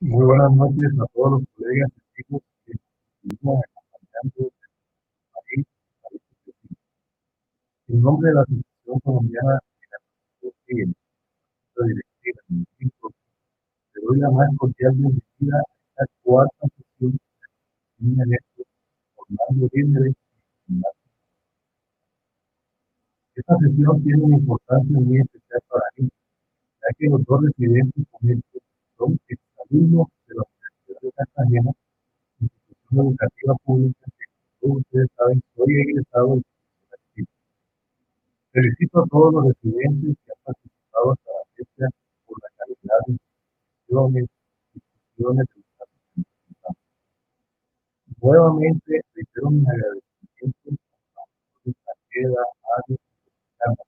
Muy buenas noches a todos los colegas y amigos que estuvimos acompañando desde el país. En nombre de la Asociación Colombiana de Gastroenterología y el Centro Directiva del Municipio, le doy la más cordial bienvenida a esta cuarta sesión de un evento formando líderes. Esta sesión tiene una importancia muy especial para mí, ya que los dos residentes con esto son exalumnos de la Universidad de Cartagena, institución educativa pública que, como todos ustedes saben, soy egresado de la universidad. Felicito a todos los residentes que han participado hasta la fecha por la calidad de instituciones, discusiones de los participantes. Nuevamente, reitero mis agradecimientos a la profesora Taqueda, Arias y Mexicana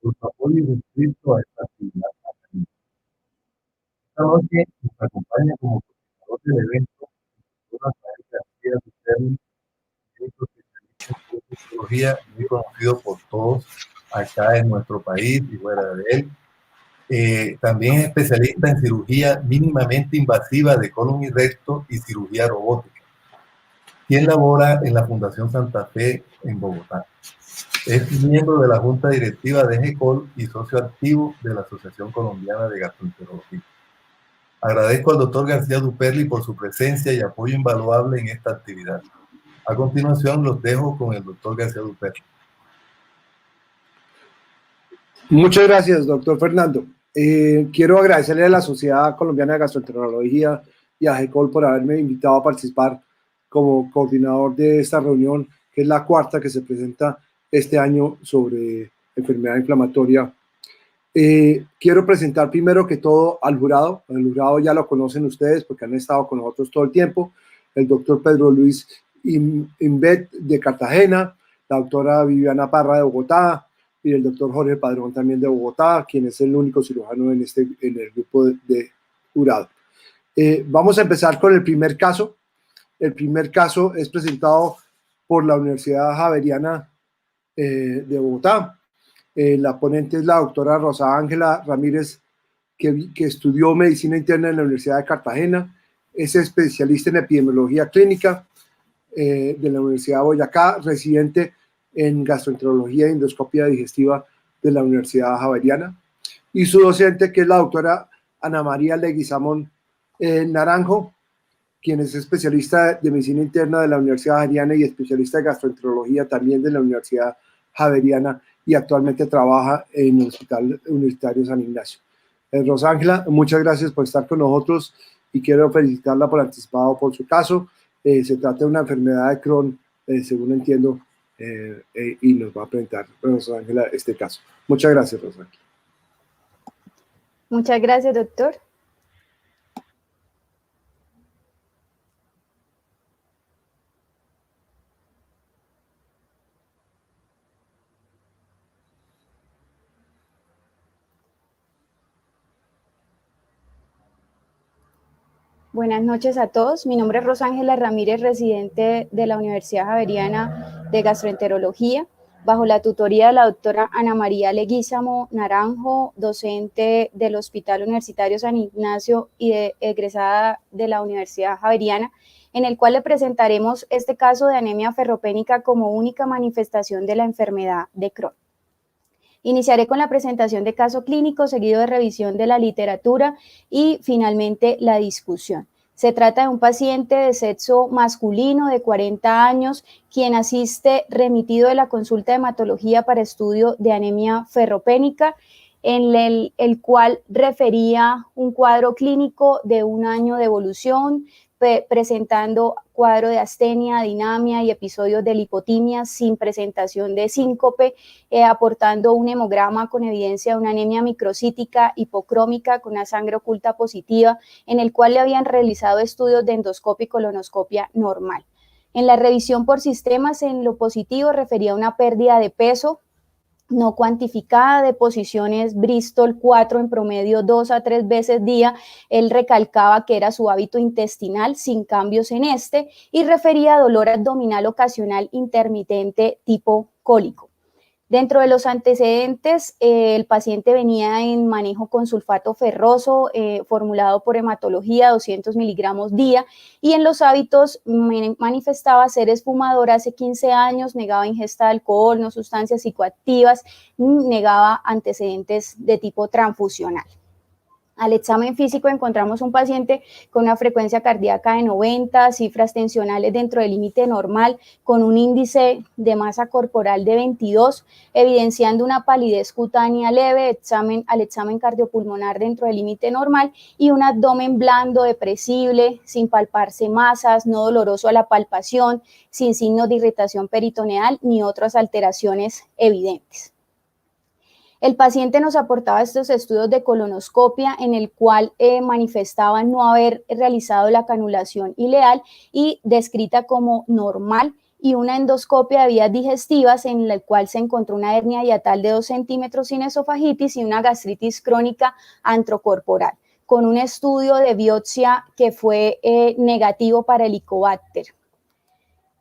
por su apoyo irrestricto a esta actividad académica. Esta noche nos acompaña como coordinador del evento el doctor Rafael García Duperli, médico especialista en psicología, muy conocido por todos acá en nuestro país y fuera de él. También es especialista en cirugía mínimamente invasiva de colon y recto y cirugía robótica, quien labora en la Fundación Santa Fe en Bogotá. Es miembro de la Junta Directiva de GECOL y socio activo de la Asociación Colombiana de Gastroenterología. Agradezco al doctor García Duperli por su presencia y apoyo invaluable en esta actividad. A continuación los dejo con el doctor García Duperli. Muchas gracias, doctor Fernando. Quiero agradecerle a la Sociedad Colombiana de Gastroenterología y a GECOL por haberme invitado a participar como coordinador de esta reunión, que es la cuarta que se presenta este año sobre enfermedad inflamatoria. Quiero presentar primero que todo al jurado. El jurado ya lo conocen ustedes porque han estado con nosotros todo el tiempo. El doctor Pedro Luis Imbet de Cartagena, la doctora Viviana Parra de Bogotá, y el doctor Jorge Padrón también de Bogotá, quien es el único cirujano en el grupo de jurado. Vamos a empezar con el primer caso. El primer caso es presentado por la Universidad Javeriana de Bogotá. La ponente es la doctora Rosa Ángela Ramírez, que estudió medicina interna en la Universidad de Cartagena. Es especialista en epidemiología clínica de la Universidad de Boyacá, residente en gastroenterología e endoscopia digestiva de la Universidad Javeriana, y su docente, que es la doctora Ana María Leguizamón Naranjo, quien es especialista de medicina interna de la Universidad Javeriana y especialista de gastroenterología también de la Universidad Javeriana, y actualmente trabaja en el Hospital Universitario San Ignacio. Rosángela, muchas gracias por estar con nosotros y quiero felicitarla por anticipado por su caso. Se trata de una enfermedad de Crohn, según entiendo, y nos va a presentar Rosángela este caso. Muchas gracias, Rosángela. Muchas gracias, doctor. Buenas noches a todos. Mi nombre es Rosángela Ramírez, residente de la Universidad Javeriana de Gastroenterología, bajo la tutoría de la doctora Ana María Leguizamo Naranjo, docente del Hospital Universitario San Ignacio y egresada de la Universidad Javeriana, en el cual le presentaremos este caso de anemia ferropénica como única manifestación de la enfermedad de Crohn. Iniciaré con la presentación de caso clínico, seguido de revisión de la literatura y finalmente la discusión. Se trata de un paciente de sexo masculino de 40 años, quien asiste remitido de la consulta de hematología para estudio de anemia ferropénica, en el cual refería un cuadro clínico de 1 año de evolución, presentando cuadro de astenia, dinamia y episodios de lipotimia sin presentación de síncope, aportando un hemograma con evidencia de una anemia microcítica hipocrómica con una sangre oculta positiva, en el cual le habían realizado estudios de endoscopia y colonoscopia normal. En la revisión por sistemas, en lo positivo refería a una pérdida de peso no cuantificada de posiciones Bristol 4 en promedio 2 a 3 veces día. Él recalcaba que era su hábito intestinal sin cambios en y refería a dolor abdominal ocasional intermitente tipo cólico. Dentro de los antecedentes, el paciente venía en manejo con sulfato ferroso, formulado por hematología, 200 miligramos día, y en los hábitos manifestaba ser esfumador hace 15 años, negaba ingesta de alcohol, no sustancias psicoactivas, negaba antecedentes de tipo transfusional. Al examen físico encontramos un paciente con una frecuencia cardíaca de 90, cifras tensionales dentro del límite normal, con un índice de masa corporal de 22, evidenciando una palidez cutánea leve, al examen cardiopulmonar dentro del límite normal y un abdomen blando, depresible, sin palparse masas, no doloroso a la palpación, sin signos de irritación peritoneal ni otras alteraciones evidentes. El paciente nos aportaba estos estudios de colonoscopia en el cual manifestaba no haber realizado la canulación ileal y descrita como normal, y una endoscopia de vías digestivas en la cual se encontró una hernia hiatal de 2 centímetros sin esofagitis y una gastritis crónica antrocorporal, con un estudio de biopsia que fue negativo para Helicobacter.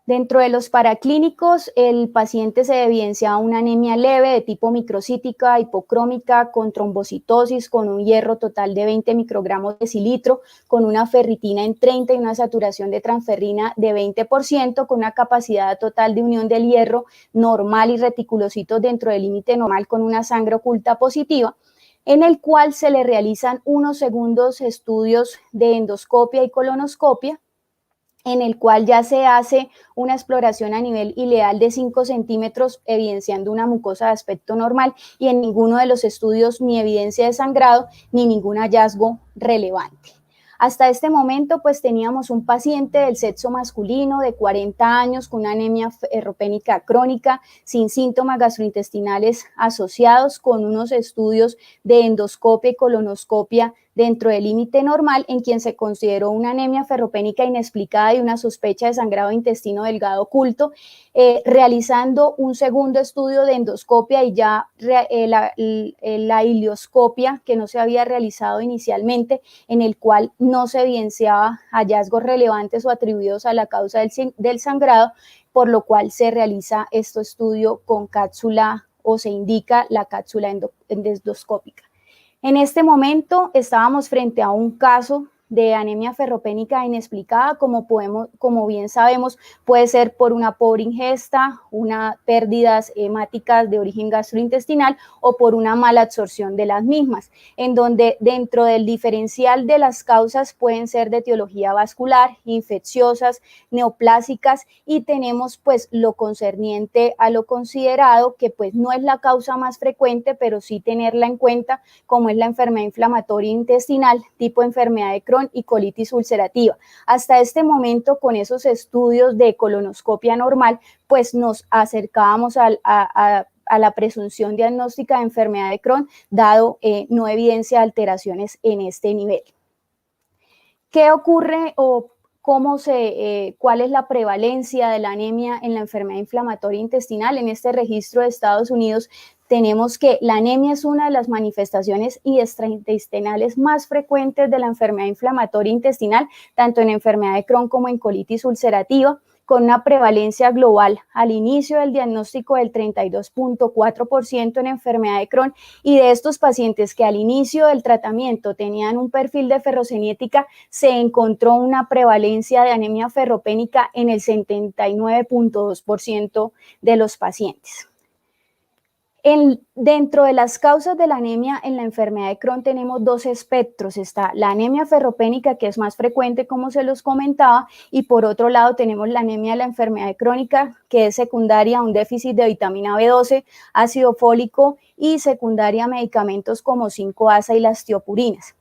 Dentro de los paraclínicos, el paciente se evidenciaba una anemia leve de tipo microcítica, hipocrómica, con trombocitosis, con un hierro total de 20 microgramos de decilitro, con una ferritina en 30 y una saturación de transferrina de 20%, con una capacidad total de unión del hierro normal y reticulocitos dentro del límite normal, con una sangre oculta positiva, en el cual se le realizan unos segundos estudios de endoscopia y colonoscopia, en el cual ya se hace una exploración a nivel ileal de 5 centímetros, evidenciando una mucosa de aspecto normal, y en ninguno de los estudios ni evidencia de sangrado ni ningún hallazgo relevante. Hasta este momento, pues teníamos un paciente del sexo masculino de 40 años con una anemia ferropénica crónica, sin síntomas gastrointestinales asociados, con unos estudios de endoscopia y colonoscopia dentro del límite normal, en quien se consideró una anemia ferropénica inexplicada y una sospecha de sangrado de intestino delgado oculto, realizando un segundo estudio de endoscopia y ya la ileoscopia, que no se había realizado inicialmente, en el cual no se evidenciaba hallazgos relevantes o atribuidos a la causa del sangrado, por lo cual se realiza este estudio con cápsula, o se indica la cápsula endoscópica. En este momento estábamos frente a un caso de anemia ferropénica inexplicada, como bien sabemos, puede ser por una pobre ingesta, unas pérdidas hemáticas de origen gastrointestinal o por una mala absorción de las mismas, en donde dentro del diferencial de las causas pueden ser de etiología vascular, infecciosas, neoplásicas, y tenemos pues lo concerniente a lo considerado, que pues no es la causa más frecuente, pero sí tenerla en cuenta, como es la enfermedad inflamatoria intestinal, tipo enfermedad de Crohn y colitis ulcerativa. Hasta este momento, con esos estudios de colonoscopia normal, pues nos acercábamos a la presunción diagnóstica de enfermedad de Crohn, dado no evidencia de alteraciones en este nivel. ¿Qué ocurre o cuál es la prevalencia de la anemia en la enfermedad inflamatoria intestinal? En este registro de Estados Unidos tenemos que la anemia es una de las manifestaciones extraintestinales más frecuentes de la enfermedad inflamatoria intestinal, tanto en enfermedad de Crohn como en colitis ulcerativa, con una prevalencia global al inicio del diagnóstico del 32.4% en enfermedad de Crohn, y de estos pacientes que al inicio del tratamiento tenían un perfil de ferrocinética, se encontró una prevalencia de anemia ferropénica en el 79.2% de los pacientes. Dentro de las causas de la anemia en la enfermedad de Crohn tenemos dos espectros. Está la anemia ferropénica, que es más frecuente, como se los comentaba, y por otro lado tenemos la anemia de la enfermedad crónica, que es secundaria a un déficit de vitamina B12, ácido fólico, y secundaria a medicamentos como 5-ASA y las tiopurinas.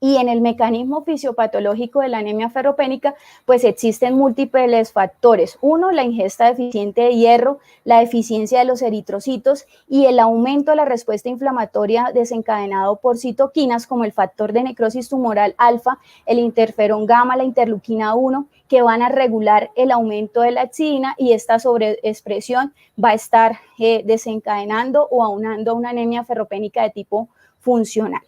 Y en el mecanismo fisiopatológico de la anemia ferropénica, pues existen múltiples factores. Uno, la ingesta deficiente de hierro, la deficiencia de los eritrocitos y el aumento de la respuesta inflamatoria desencadenado por citoquinas como el factor de necrosis tumoral alfa, el interferón gamma, la interleuquina 1, que van a regular el aumento de la hepcidina, y esta sobreexpresión va a estar desencadenando o aunando una anemia ferropénica de tipo funcional.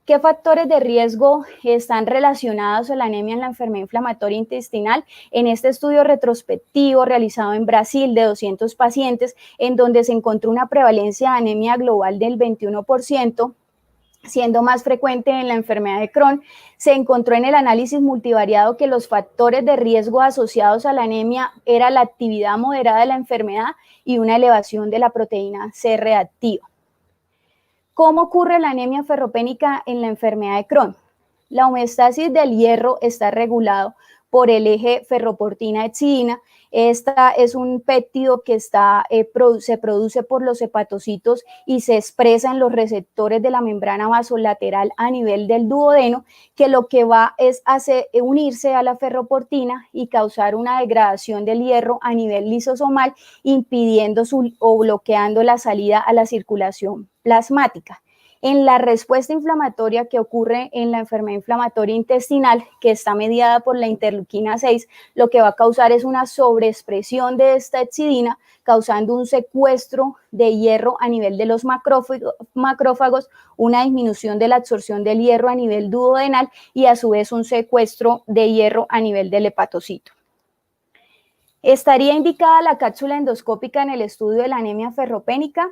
¿Qué factores de riesgo están relacionados a la anemia en la enfermedad inflamatoria intestinal? En este estudio retrospectivo realizado en Brasil de 200 pacientes, en donde se encontró una prevalencia de anemia global del 21%, siendo más frecuente en la enfermedad de Crohn, se encontró en el análisis multivariado que los factores de riesgo asociados a la anemia era la actividad moderada de la enfermedad y una elevación de la proteína C reactiva. ¿Cómo ocurre la anemia ferropénica en la enfermedad de Crohn? La homeostasis del hierro está regulado por el eje ferroportina-hexidina. Esta es un péptido que se produce por los hepatocitos y se expresa en los receptores de la membrana vasolateral a nivel del duodeno, que lo que va es unirse a la ferroportina y causar una degradación del hierro a nivel lisosomal, impidiendo o bloqueando la salida a la circulación plasmática. En la respuesta inflamatoria que ocurre en la enfermedad inflamatoria intestinal, que está mediada por la interleuquina 6, lo que va a causar es una sobreexpresión de esta hexidina, causando un secuestro de hierro a nivel de los macrófagos, una disminución de la absorción del hierro a nivel duodenal y a su vez un secuestro de hierro a nivel del hepatocito. ¿Estaría indicada la cápsula endoscópica en el estudio de la anemia ferropénica?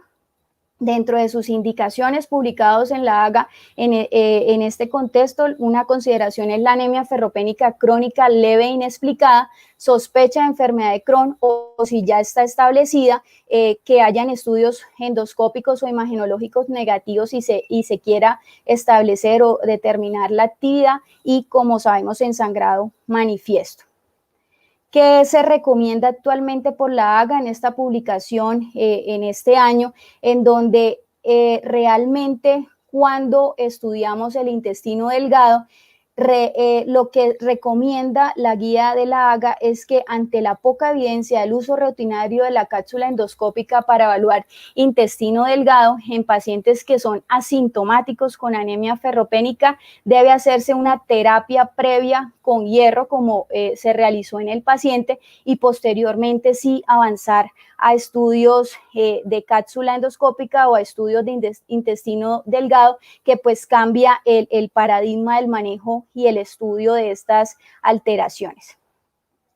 Dentro de sus indicaciones publicados en la AGA, en este contexto, una consideración es la anemia ferropénica crónica leve e inexplicada, sospecha de enfermedad de Crohn o si ya está establecida, que hayan estudios endoscópicos o imagenológicos negativos y se quiera establecer o determinar la actividad y, como sabemos, en sangrado manifiesto. ¿Qué se recomienda actualmente por la AGA en esta publicación en este año, en donde realmente cuando estudiamos el intestino delgado, lo que recomienda la guía de la AGA es que ante la poca evidencia del uso rutinario de la cápsula endoscópica para evaluar intestino delgado en pacientes que son asintomáticos con anemia ferropénica, debe hacerse una terapia previa con hierro como se realizó en el paciente y posteriormente sí avanzar a estudios de cápsula endoscópica o a estudios de intestino delgado, que pues cambia el paradigma del manejo y el estudio de estas alteraciones.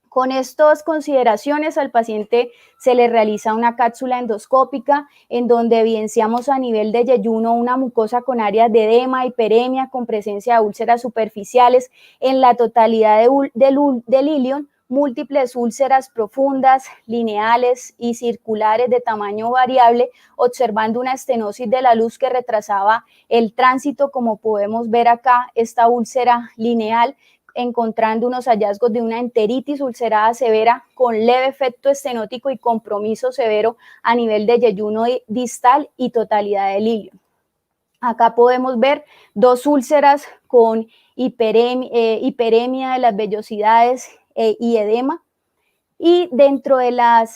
Con estas consideraciones al paciente se le realiza una cápsula endoscópica en donde evidenciamos a nivel de yeyuno una mucosa con áreas de edema, hiperemia, con presencia de úlceras superficiales en la totalidad del ilion, múltiples úlceras profundas, lineales y circulares de tamaño variable, observando una estenosis de la luz que retrasaba el tránsito, como podemos ver acá, esta úlcera lineal, encontrando unos hallazgos de una enteritis ulcerada severa con leve efecto estenótico y compromiso severo a nivel de yeyuno distal y totalidad del ilion. Acá podemos ver dos úlceras con hiperemia de las vellosidades y edema. Y dentro de la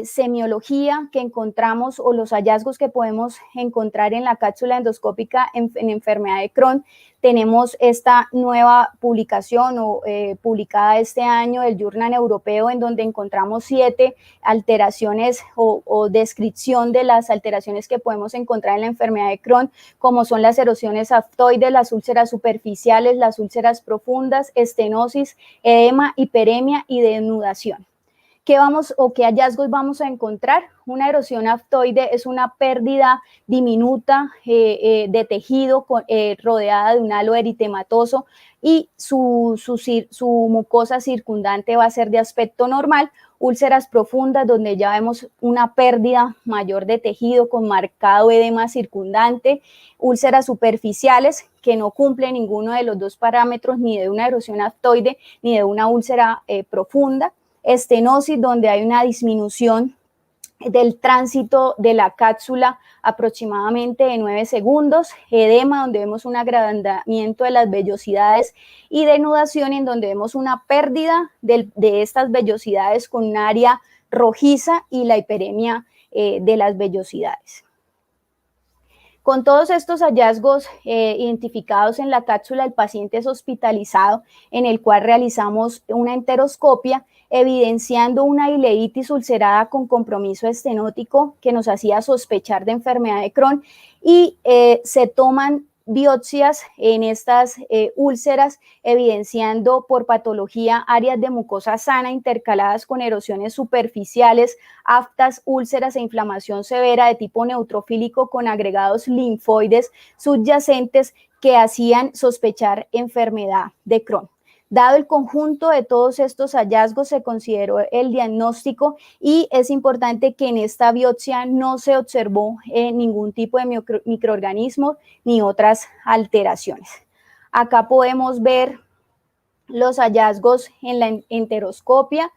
semiología que encontramos o los hallazgos que podemos encontrar en la cápsula endoscópica en enfermedad de Crohn, tenemos esta nueva publicación publicada este año del Journal Europeo, en donde encontramos 7 alteraciones o descripción de las alteraciones que podemos encontrar en la enfermedad de Crohn, como son las erosiones aftoides, las úlceras superficiales, las úlceras profundas, estenosis, edema, hiperemia y denudación. ¿Qué hallazgos vamos a encontrar? Una erosión aftoide es una pérdida diminuta de tejido rodeada de un halo eritematoso y su mucosa circundante va a ser de aspecto normal. Úlceras profundas, donde ya vemos una pérdida mayor de tejido con marcado edema circundante. Úlceras superficiales, que no cumplen ninguno de los dos parámetros, ni de una erosión aftoide ni de una úlcera profunda. Estenosis, donde hay una disminución del tránsito de la cápsula aproximadamente de 9 segundos, edema, donde vemos un agrandamiento de las vellosidades, y denudación, en donde vemos una pérdida de estas vellosidades con un área rojiza y la hiperemia de las vellosidades. Con todos estos hallazgos identificados en la cápsula, el paciente es hospitalizado, en el cual realizamos una enteroscopia evidenciando una ileitis ulcerada con compromiso estenótico que nos hacía sospechar de enfermedad de Crohn, y se toman biopsias en estas úlceras, evidenciando por patología áreas de mucosa sana intercaladas con erosiones superficiales, aftas, úlceras e inflamación severa de tipo neutrofílico con agregados linfoides subyacentes que hacían sospechar enfermedad de Crohn. Dado el conjunto de todos estos hallazgos, se consideró el diagnóstico y es importante que en esta biopsia no se observó ningún tipo de microorganismo ni otras alteraciones. Acá podemos ver los hallazgos en la enteroscopia,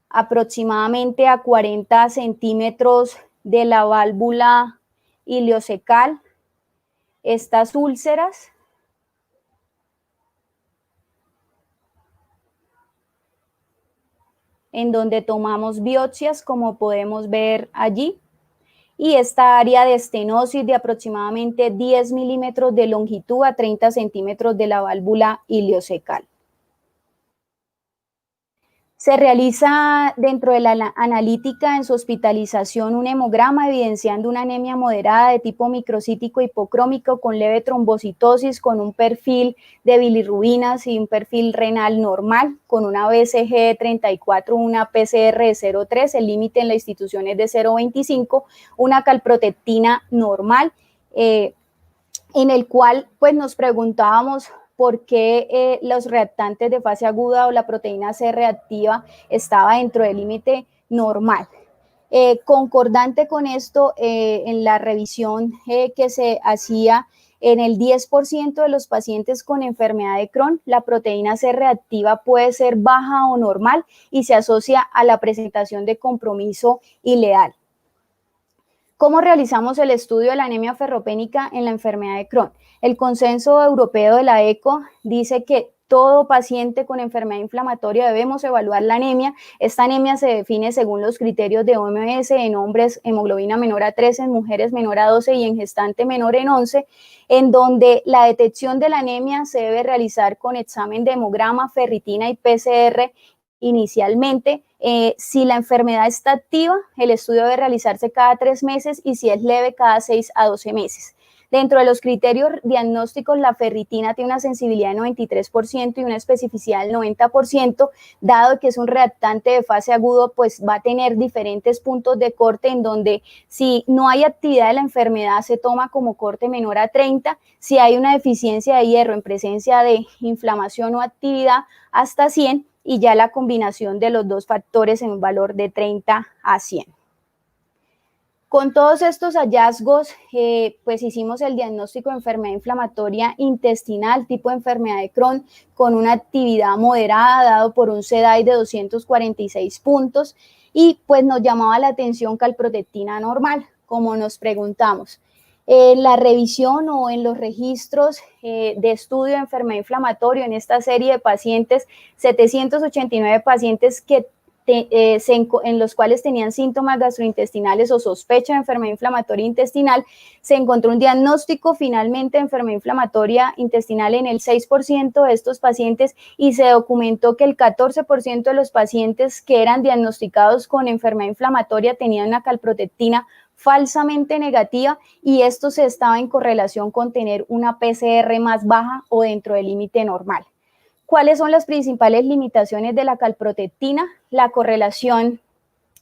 aproximadamente a 40 centímetros de la válvula ileocecal, estas úlceras. En donde tomamos biopsias, como podemos ver allí, y esta área de estenosis de aproximadamente 10 milímetros de longitud a 30 centímetros de la válvula ileocecal. Se realiza dentro de la analítica en su hospitalización un hemograma evidenciando una anemia moderada de tipo microcítico hipocrómico con leve trombocitosis, con un perfil de bilirrubinas y un perfil renal normal, con una BCG de 34, una PCR de 0,3, el límite en la institución es de 0,25, una calprotectina normal, en el cual pues nos preguntábamos por qué los reactantes de fase aguda o la proteína C reactiva estaba dentro del límite normal. Concordante con esto, en la revisión que se hacía en el 10% de los pacientes con enfermedad de Crohn, la proteína C reactiva puede ser baja o normal y se asocia a la presentación de compromiso ileal. ¿Cómo realizamos el estudio de la anemia ferropénica en la enfermedad de Crohn? El consenso europeo de la ECO dice que todo paciente con enfermedad inflamatoria debemos evaluar la anemia. Esta anemia se define según los criterios de OMS, en hombres hemoglobina menor a 13, en mujeres menor a 12 y en gestante menor en 11, en donde la detección de la anemia se debe realizar con examen de hemograma, ferritina y PCR inicialmente. Si la enfermedad está activa, el estudio debe realizarse cada 3 meses y si es leve, cada 6 a 12 meses. Dentro de los criterios diagnósticos, la ferritina tiene una sensibilidad de 93% y una especificidad del 90%, dado que es un reactante de fase agudo, pues va a tener diferentes puntos de corte en donde si no hay actividad de la enfermedad se toma como corte menor a 30, si hay una deficiencia de hierro en presencia de inflamación o actividad hasta 100, y ya la combinación de los dos factores en un valor de 30 a 100. Con todos estos hallazgos, pues hicimos el diagnóstico de enfermedad inflamatoria intestinal tipo enfermedad de Crohn con una actividad moderada dado por un CDAI de 246 puntos y pues nos llamaba la atención calprotectina normal, como nos preguntamos. En la revisión o en los registros de estudio de enfermedad inflamatoria en esta serie de pacientes, 789 pacientes que en los cuales tenían síntomas gastrointestinales o sospecha de enfermedad inflamatoria intestinal, se encontró un diagnóstico finalmente de enfermedad inflamatoria intestinal en el 6% de estos pacientes y se documentó que el 14% de los pacientes que eran diagnosticados con enfermedad inflamatoria tenían una calprotectina falsamente negativa y esto se estaba en correlación con tener una PCR más baja o dentro del límite normal. ¿Cuáles son las principales limitaciones de la calprotectina? La correlación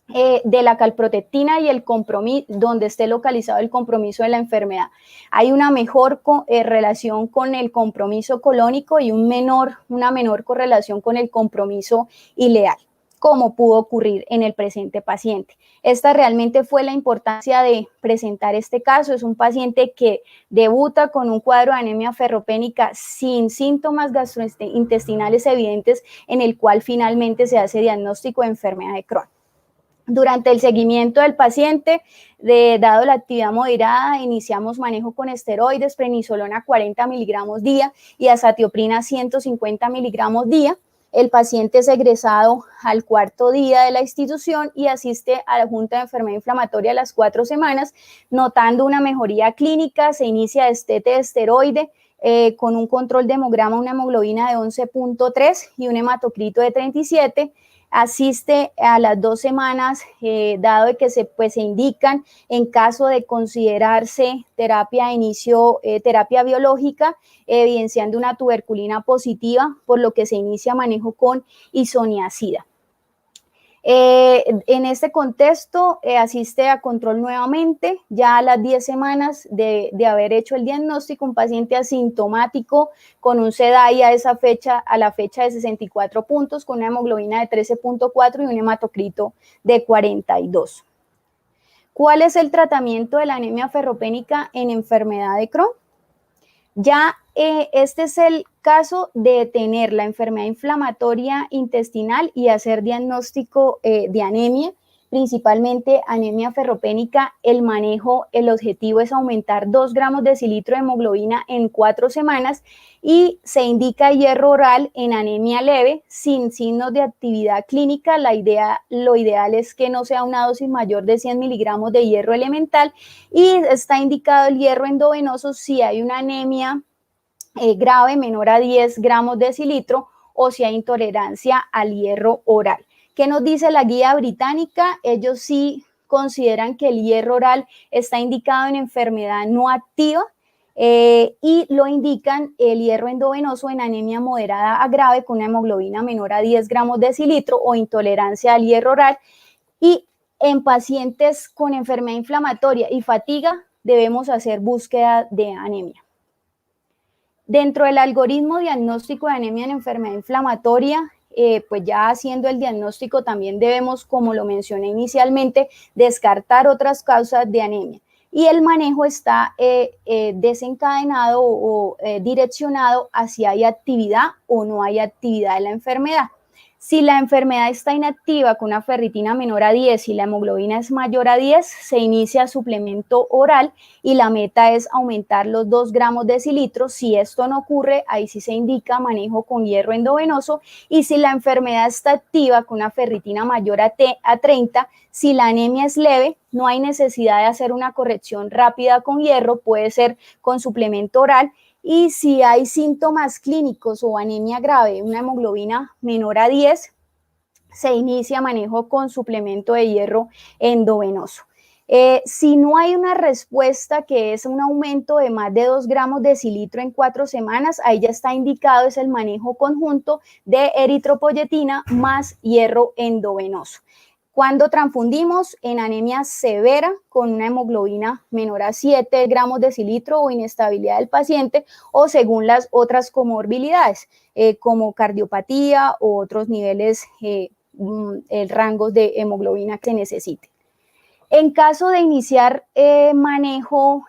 de la calprotectina y el compromiso, donde esté localizado el compromiso de la enfermedad. Hay una mejor relación con el compromiso colónico y una menor correlación con el compromiso ileal, como pudo ocurrir en el presente paciente. Esta realmente fue la importancia de presentar este caso. Es un paciente que debuta con un cuadro de anemia ferropénica sin síntomas gastrointestinales evidentes, en el cual finalmente se hace diagnóstico de enfermedad de Crohn. Durante el seguimiento del paciente, dado la actividad moderada, iniciamos manejo con esteroides, prednisolona 40 miligramos día y azatioprina 150 miligramos día. El paciente es egresado al 4º día de la institución y asiste a la Junta de Enfermedad Inflamatoria a las 4 semanas, notando una mejoría clínica. Se inicia destete de esteroide con un control de hemograma, una hemoglobina de 11.3 y un hematocrito de 37. asiste a las 2 semanas, dado de que se indican en caso de considerarse terapia de inicio, terapia biológica, evidenciando una tuberculina positiva, por lo que se inicia manejo con isoniazida. En este contexto, asiste a control nuevamente, ya a las 10 semanas de haber hecho el diagnóstico, un paciente asintomático con un CDAI a la fecha de 64 puntos, con una hemoglobina de 13.4 y un hematocrito de 42. ¿Cuál es el tratamiento de la anemia ferropénica en enfermedad de Crohn? Ya este es el caso de tener la enfermedad inflamatoria intestinal y hacer diagnóstico de anemia, principalmente anemia ferropénica. El manejo, el objetivo es aumentar 2 gramos de decilitro de hemoglobina en 4 semanas y se indica hierro oral en anemia leve sin signos de actividad clínica. Lo ideal es que no sea una dosis mayor de 100 miligramos de hierro elemental, y está indicado el hierro endovenoso si hay una anemia grave menor a 10 gramos de decilitro o si hay intolerancia al hierro oral. ¿Qué nos dice la guía británica? Ellos sí consideran que el hierro oral está indicado en enfermedad no activa, y lo indican el hierro endovenoso en anemia moderada a grave con una hemoglobina menor a 10 gramos de decilitro o intolerancia al hierro oral. Y en pacientes con enfermedad inflamatoria y fatiga debemos hacer búsqueda de anemia. Dentro del algoritmo diagnóstico de anemia en enfermedad inflamatoria, pues ya haciendo el diagnóstico también debemos, como lo mencioné inicialmente, descartar otras causas de anemia. Y el manejo está desencadenado o direccionado hacia hay actividad o no hay actividad de la enfermedad. Si la enfermedad está inactiva con una ferritina menor a 10 y la hemoglobina es mayor a 10, se inicia suplemento oral y la meta es aumentar los 2 gramos de decilitro. Si esto no ocurre, ahí sí se indica manejo con hierro endovenoso. Y si la enfermedad está activa con una ferritina mayor a 30, si la anemia es leve, no hay necesidad de hacer una corrección rápida con hierro, puede ser con suplemento oral. Y si hay síntomas clínicos o anemia grave, una hemoglobina menor a 10, se inicia manejo con suplemento de hierro endovenoso. Si no hay una respuesta, que es un aumento de más de 2 gramos de decilitro en 4 semanas, ahí ya está indicado, es el manejo conjunto de eritropoyetina más hierro endovenoso. Cuando transfundimos en anemia severa con una hemoglobina menor a 7 gramos de decilitro o inestabilidad del paciente, o según las otras comorbilidades, como cardiopatía o otros niveles, rangos de hemoglobina que necesite. En caso de iniciar manejo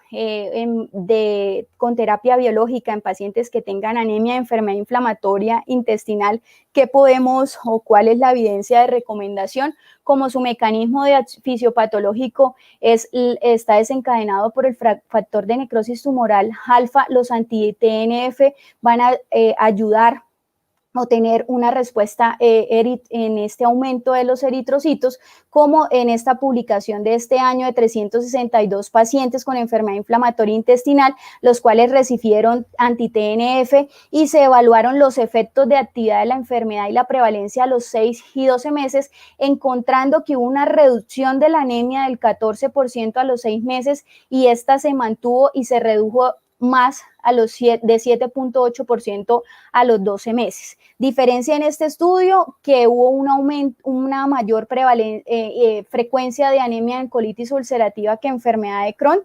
con terapia biológica en pacientes que tengan anemia de enfermedad inflamatoria intestinal, ¿qué podemos o cuál es la evidencia de recomendación? Como su mecanismo de fisiopatológico está desencadenado por el factor de necrosis tumoral alfa, los anti-TNF van a ayudar o tener una respuesta en este aumento de los eritrocitos, como en esta publicación de este año de 362 pacientes con enfermedad inflamatoria intestinal, los cuales recibieron anti-TNF y se evaluaron los efectos de actividad de la enfermedad y la prevalencia a los 6 y 12 meses, encontrando que hubo una reducción de la anemia del 14% a los 6 meses y esta se mantuvo y se redujo más a los de 7.8% a los 12 meses. Diferencia en este estudio que hubo un aumento, una mayor frecuencia de anemia en colitis ulcerativa que enfermedad de Crohn.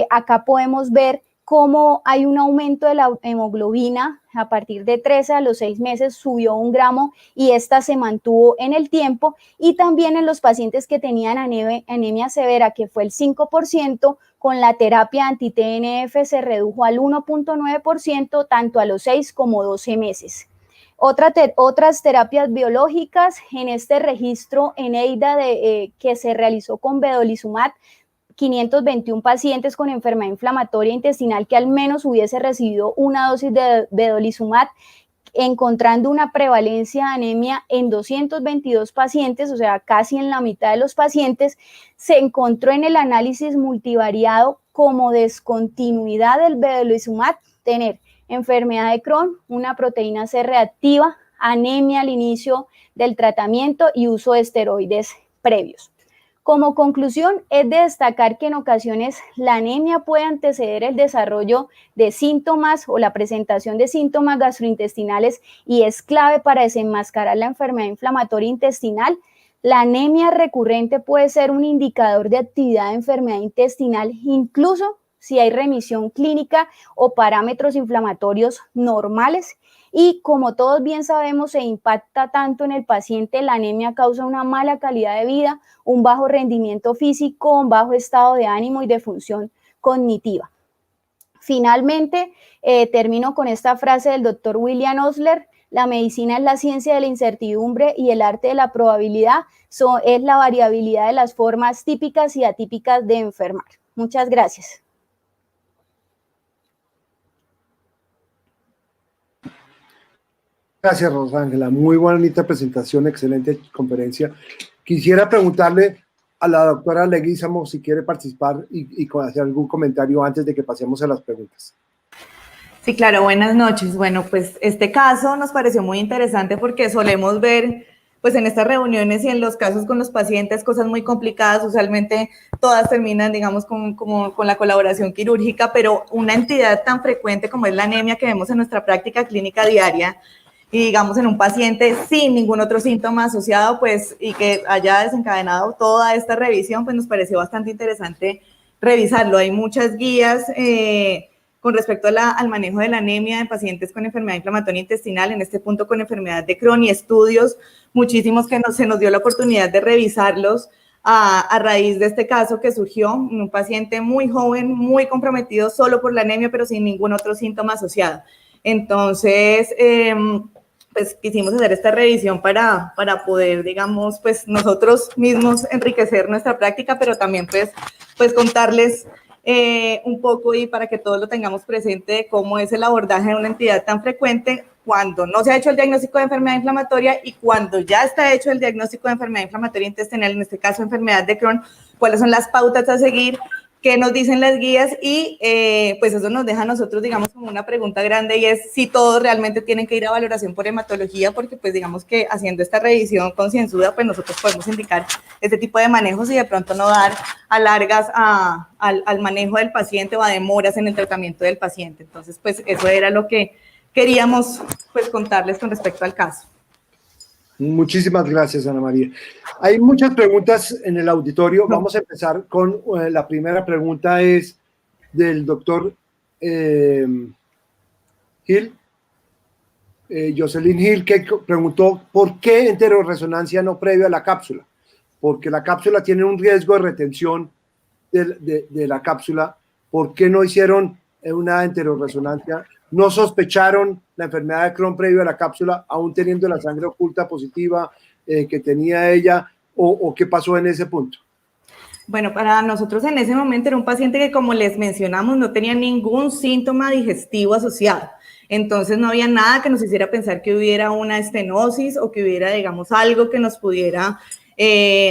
Acá podemos ver cómo hay un aumento de la hemoglobina a partir de 13 a los 6 meses, subió 1 gramo y esta se mantuvo en el tiempo, y también en los pacientes que tenían anemia severa, que fue el 5%, con la terapia anti-TNF se redujo al 1.9%, tanto a los 6 como 12 meses. Otras terapias biológicas en este registro en EIDA que se realizó con vedolizumab, 521 pacientes con enfermedad inflamatoria intestinal que al menos hubiese recibido una dosis de vedolizumab, encontrando una prevalencia de anemia en 222 pacientes, o sea, casi en la mitad de los pacientes. Se encontró en el análisis multivariado como descontinuidad del vedolizumab tener enfermedad de Crohn, una proteína C reactiva anemia al inicio del tratamiento y uso de esteroides previos. Como conclusión, es de destacar que en ocasiones la anemia puede anteceder el desarrollo de síntomas o la presentación de síntomas gastrointestinales y es clave para desenmascarar la enfermedad inflamatoria intestinal. La anemia recurrente puede ser un indicador de actividad de enfermedad intestinal, incluso si hay remisión clínica o parámetros inflamatorios normales. Y como todos bien sabemos, se impacta tanto en el paciente, la anemia causa una mala calidad de vida, un bajo rendimiento físico, un bajo estado de ánimo y de función cognitiva. Finalmente, termino con esta frase del doctor William Osler: la medicina es la ciencia de la incertidumbre y el arte de la probabilidad es la variabilidad de las formas típicas y atípicas de enfermar. Muchas gracias. Gracias, Rosángela. Muy bonita presentación, excelente conferencia. Quisiera preguntarle a la doctora Leguízamo si quiere participar y hacer algún comentario antes de que pasemos a las preguntas. Sí, claro, buenas noches. Bueno, pues este caso nos pareció muy interesante porque solemos ver, pues en estas reuniones y en los casos con los pacientes, cosas muy complicadas. Usualmente todas terminan, digamos, con la colaboración quirúrgica, pero una entidad tan frecuente como es la anemia que vemos en nuestra práctica clínica diaria, y digamos en un paciente sin ningún otro síntoma asociado, pues, y que haya desencadenado toda esta revisión, pues nos pareció bastante interesante revisarlo. Hay muchas guías con respecto al manejo de la anemia en pacientes con enfermedad inflamatoria intestinal, en este punto con enfermedad de Crohn, y estudios muchísimos que se nos dio la oportunidad de revisarlos a raíz de este caso que surgió en un paciente muy joven, muy comprometido solo por la anemia, pero sin ningún otro síntoma asociado. Entonces, pues quisimos hacer esta revisión para poder, digamos, pues nosotros mismos enriquecer nuestra práctica, pero también pues contarles un poco y para que todos lo tengamos presente de cómo es el abordaje de una entidad tan frecuente cuando no se ha hecho el diagnóstico de enfermedad inflamatoria y cuando ya está hecho el diagnóstico de enfermedad inflamatoria intestinal, en este caso enfermedad de Crohn, cuáles son las pautas a seguir, qué nos dicen las guías y pues eso nos deja a nosotros, digamos, como una pregunta grande y es si todos realmente tienen que ir a valoración por hematología, porque pues digamos que haciendo esta revisión concienzuda, pues nosotros podemos indicar este tipo de manejos y de pronto no dar alargas al manejo del paciente o a demoras en el tratamiento del paciente. Entonces, pues eso era lo que queríamos pues contarles con respecto al caso. Muchísimas gracias, Ana María. Hay muchas preguntas en el auditorio. Vamos a empezar con la primera pregunta, es del doctor Hill, Jocelyn Hill, que preguntó ¿por qué enteroresonancia no previa a la cápsula? Porque la cápsula tiene un riesgo de retención de la cápsula. ¿Por qué no hicieron una enteroresonancia? ¿No sospecharon la enfermedad de Crohn previo a la cápsula, aún teniendo la sangre oculta positiva que tenía ella? ¿O qué pasó en ese punto? Bueno, para nosotros en ese momento era un paciente que, como les mencionamos, no tenía ningún síntoma digestivo asociado. Entonces no había nada que nos hiciera pensar que hubiera una estenosis o que hubiera, digamos, algo que nos pudiera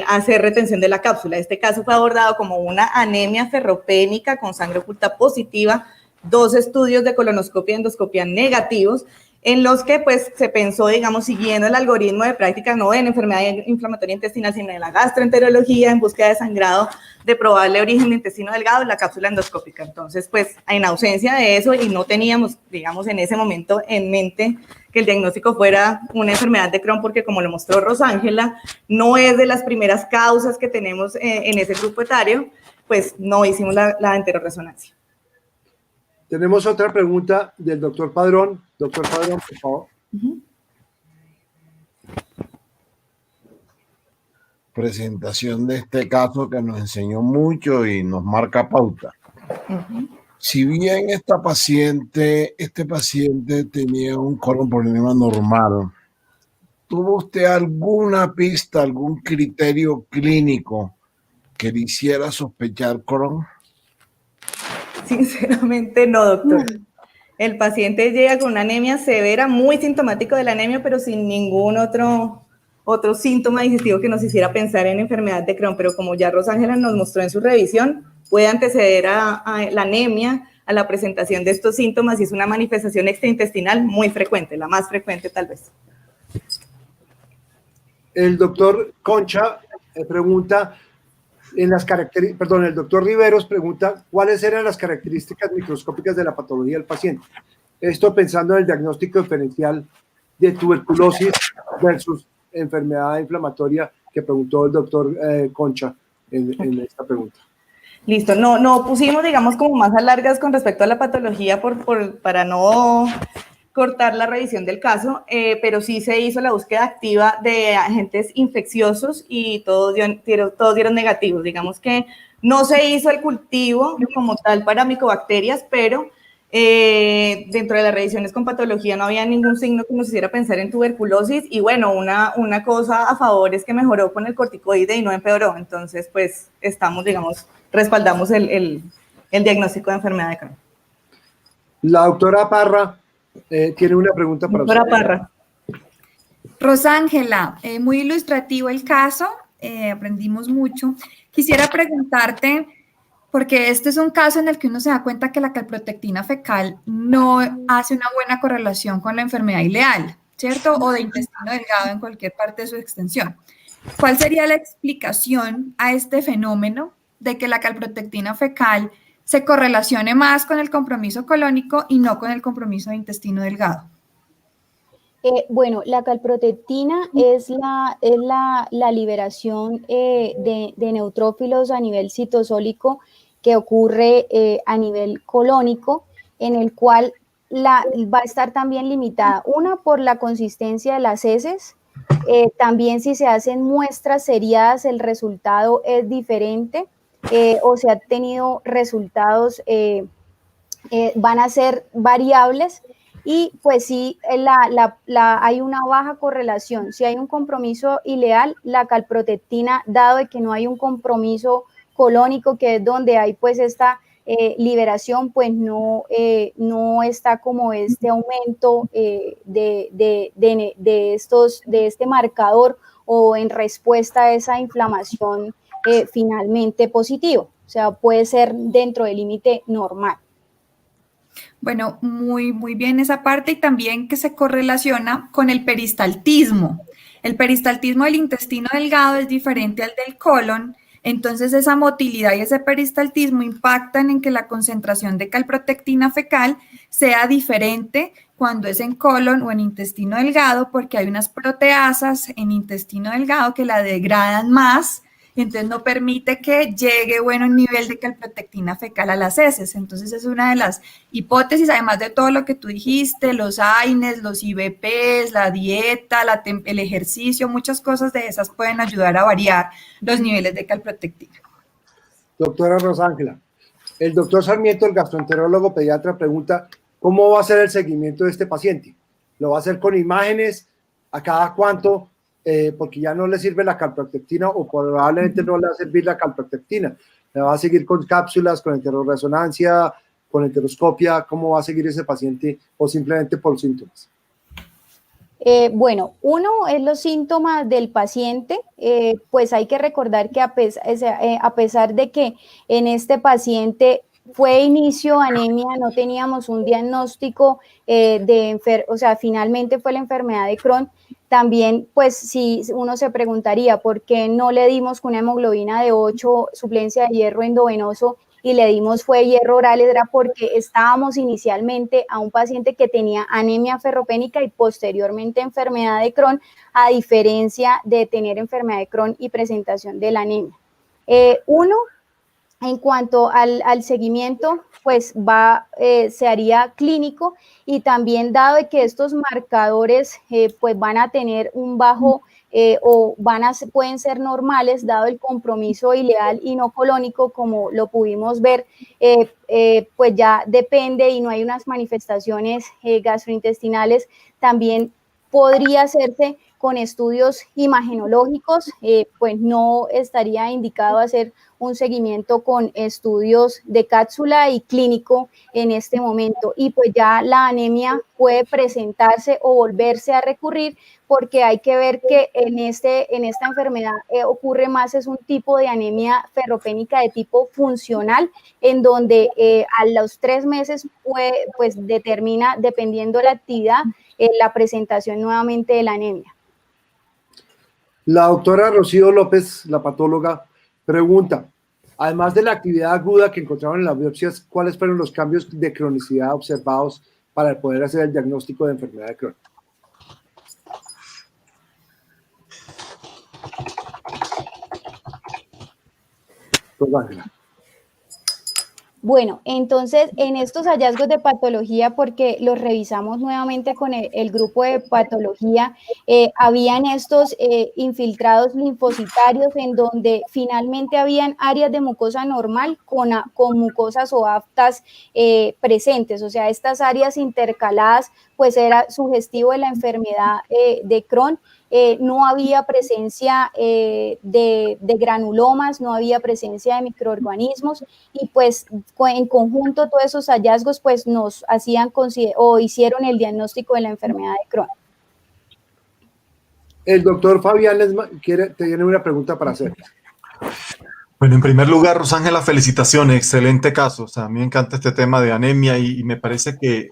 hacer retención de la cápsula. Este caso fue abordado como una anemia ferropénica con sangre oculta positiva, 2 estudios de colonoscopia y endoscopia negativos, en los que pues se pensó, digamos, siguiendo el algoritmo de práctica, no en enfermedad inflamatoria intestinal, sino en la gastroenterología, en búsqueda de sangrado de probable origen de intestino delgado en la cápsula endoscópica. Entonces, pues, en ausencia de eso y no teníamos, digamos, en ese momento en mente que el diagnóstico fuera una enfermedad de Crohn, porque como lo mostró Rosángela, no es de las primeras causas que tenemos en ese grupo etario, pues no hicimos la enteroresonancia. Tenemos otra pregunta del doctor Padrón. Doctor Padrón, por favor. Presentación de este caso que nos enseñó mucho y nos marca pauta. Si bien este paciente tenía un colon problema normal, ¿tuvo usted alguna pista, algún criterio clínico que le hiciera sospechar Crohn? Sinceramente no, doctor. El paciente llega con una anemia severa, muy sintomático de la anemia, pero sin ningún otro síntoma digestivo que nos hiciera pensar en enfermedad de Crohn. Pero como ya Rosángela nos mostró en su revisión, puede anteceder a la anemia, a la presentación de estos síntomas, y es una manifestación extraintestinal muy frecuente, la más frecuente tal vez. El doctor Concha pregunta, el doctor Riveros pregunta cuáles eran las características microscópicas de la patología del paciente. Esto pensando en el diagnóstico diferencial de tuberculosis versus enfermedad inflamatoria que preguntó el doctor Concha en esta pregunta. Listo, no pusimos, digamos, como más a largas con respecto a la patología para no cortar la revisión del caso, pero sí se hizo la búsqueda activa de agentes infecciosos y todos dieron negativos. Digamos que no se hizo el cultivo como tal para micobacterias, pero dentro de las revisiones con patología no había ningún signo que nos hiciera pensar en tuberculosis y bueno, una cosa a favor es que mejoró con el corticoide y no empeoró. Entonces, pues estamos, digamos, respaldamos el diagnóstico de enfermedad de Crohn. La doctora Parra tiene una pregunta para usted. Doctora Parra. Rosángela, muy ilustrativo el caso, aprendimos mucho. Quisiera preguntarte, porque este es un caso en el que uno se da cuenta que la calprotectina fecal no hace una buena correlación con la enfermedad ileal, ¿cierto? O de intestino delgado en cualquier parte de su extensión. ¿Cuál sería la explicación a este fenómeno de que la calprotectina fecal se correlacione más con el compromiso colónico y no con el compromiso de intestino delgado? Bueno, la calprotectina es la liberación de neutrófilos a nivel citosólico que ocurre a nivel colónico, en el cual va a estar también limitada, una por la consistencia de las heces, también si se hacen muestras seriadas el resultado es diferente, o se han tenido resultados, van a ser variables. Y pues sí, hay una baja correlación. Si hay un compromiso ileal, la calprotectina, dado de que no hay un compromiso colónico, que es donde hay pues esta liberación, pues no está como este aumento de este marcador o en respuesta a esa inflamación finalmente positivo. O sea, puede ser dentro del límite normal. Bueno, muy bien esa parte y también que se correlaciona con el peristaltismo. El peristaltismo del intestino delgado es diferente al del colon, entonces esa motilidad y ese peristaltismo impactan en que la concentración de calprotectina fecal sea diferente cuando es en colon o en intestino delgado, porque hay unas proteasas en intestino delgado que la degradan más. Entonces no permite que llegue el nivel de calprotectina fecal a las heces. Entonces es una de las hipótesis, además de todo lo que tú dijiste, los AINES, los IBPs, la dieta, el ejercicio, muchas cosas de esas pueden ayudar a variar los niveles de calprotectina. Doctora Rosángela, el doctor Sarmiento, el gastroenterólogo pediatra, pregunta ¿cómo va a ser el seguimiento de este paciente? ¿Lo va a hacer con imágenes? ¿A cada cuánto? Porque ya no le sirve la calprotectina o probablemente no le va a servir la calprotectina. ¿Le va a seguir con cápsulas, con enterorresonancia, con enteroscopia? ¿Cómo va a seguir ese paciente o simplemente por síntomas? Bueno, uno es los síntomas del paciente, pues hay que recordar que a pesar de que en este paciente fue inicio anemia, no teníamos un diagnóstico o sea, finalmente fue la enfermedad de Crohn. También, pues, si uno se preguntaría por qué no le dimos con una hemoglobina de 8, suplencia de hierro endovenoso, y le dimos fue hierro oral, era porque estábamos inicialmente a un paciente que tenía anemia ferropénica y posteriormente enfermedad de Crohn, a diferencia de tener enfermedad de Crohn y presentación de la anemia. En cuanto al seguimiento, pues se haría clínico, y también dado de que estos marcadores pues van a tener un bajo o pueden ser normales dado el compromiso ileal y no colónico, como lo pudimos ver, pues ya depende y no hay unas manifestaciones gastrointestinales, también podría hacerse con estudios imagenológicos, pues no estaría indicado hacer un seguimiento con estudios de cápsula y clínico en este momento, y pues ya la anemia puede presentarse o volverse a recurrir, porque hay que ver que en esta enfermedad ocurre más, es un tipo de anemia ferropénica de tipo funcional, en donde a los 3 meses pues determina, dependiendo de la actividad, la presentación nuevamente de la anemia. La doctora Rocío López, la patóloga, pregunta, además de la actividad aguda que encontraron en las biopsias, ¿cuáles fueron los cambios de cronicidad observados para poder hacer el diagnóstico de enfermedad de Crohn? Ángela. Bueno, entonces en estos hallazgos de patología, porque los revisamos nuevamente con el grupo de patología, habían estos infiltrados linfocitarios en donde finalmente habían áreas de mucosa normal con mucosas o aftas presentes, o sea, estas áreas intercaladas, pues era sugestivo de la enfermedad de Crohn. No había presencia de granulomas, no había presencia de microorganismos y pues en conjunto todos esos hallazgos pues nos hacían o hicieron el diagnóstico de la enfermedad de Crohn. El doctor Fabián tiene una pregunta para hacer. Bueno, en primer lugar, Rosángela, felicitaciones, excelente caso. O sea, a mí me encanta este tema de anemia y me parece que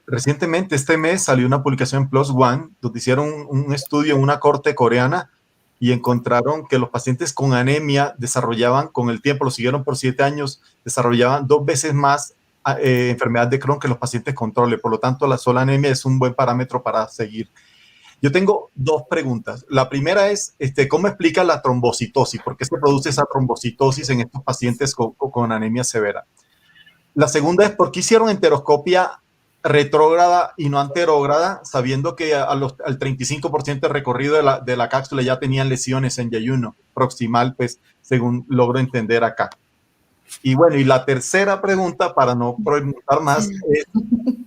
recientemente, este mes, salió una publicación en PLOS ONE, donde hicieron un estudio en una corte coreana y encontraron que los pacientes con anemia desarrollaban, con el tiempo, lo siguieron por 7 años, desarrollaban 2 veces más enfermedad de Crohn que los pacientes controle. Por lo tanto, la sola anemia es un buen parámetro para seguir. Yo tengo 2 preguntas. La primera es, ¿cómo explica la trombocitosis? ¿Por qué se produce esa trombocitosis en estos pacientes con anemia severa? La segunda es, ¿por qué hicieron enteroscopia retrógrada y no anterógrada, sabiendo que al 35% del recorrido de la cápsula ya tenían lesiones en yeyuno proximal, pues, según logro entender acá? Y bueno, y la tercera pregunta, para no preguntar más, es,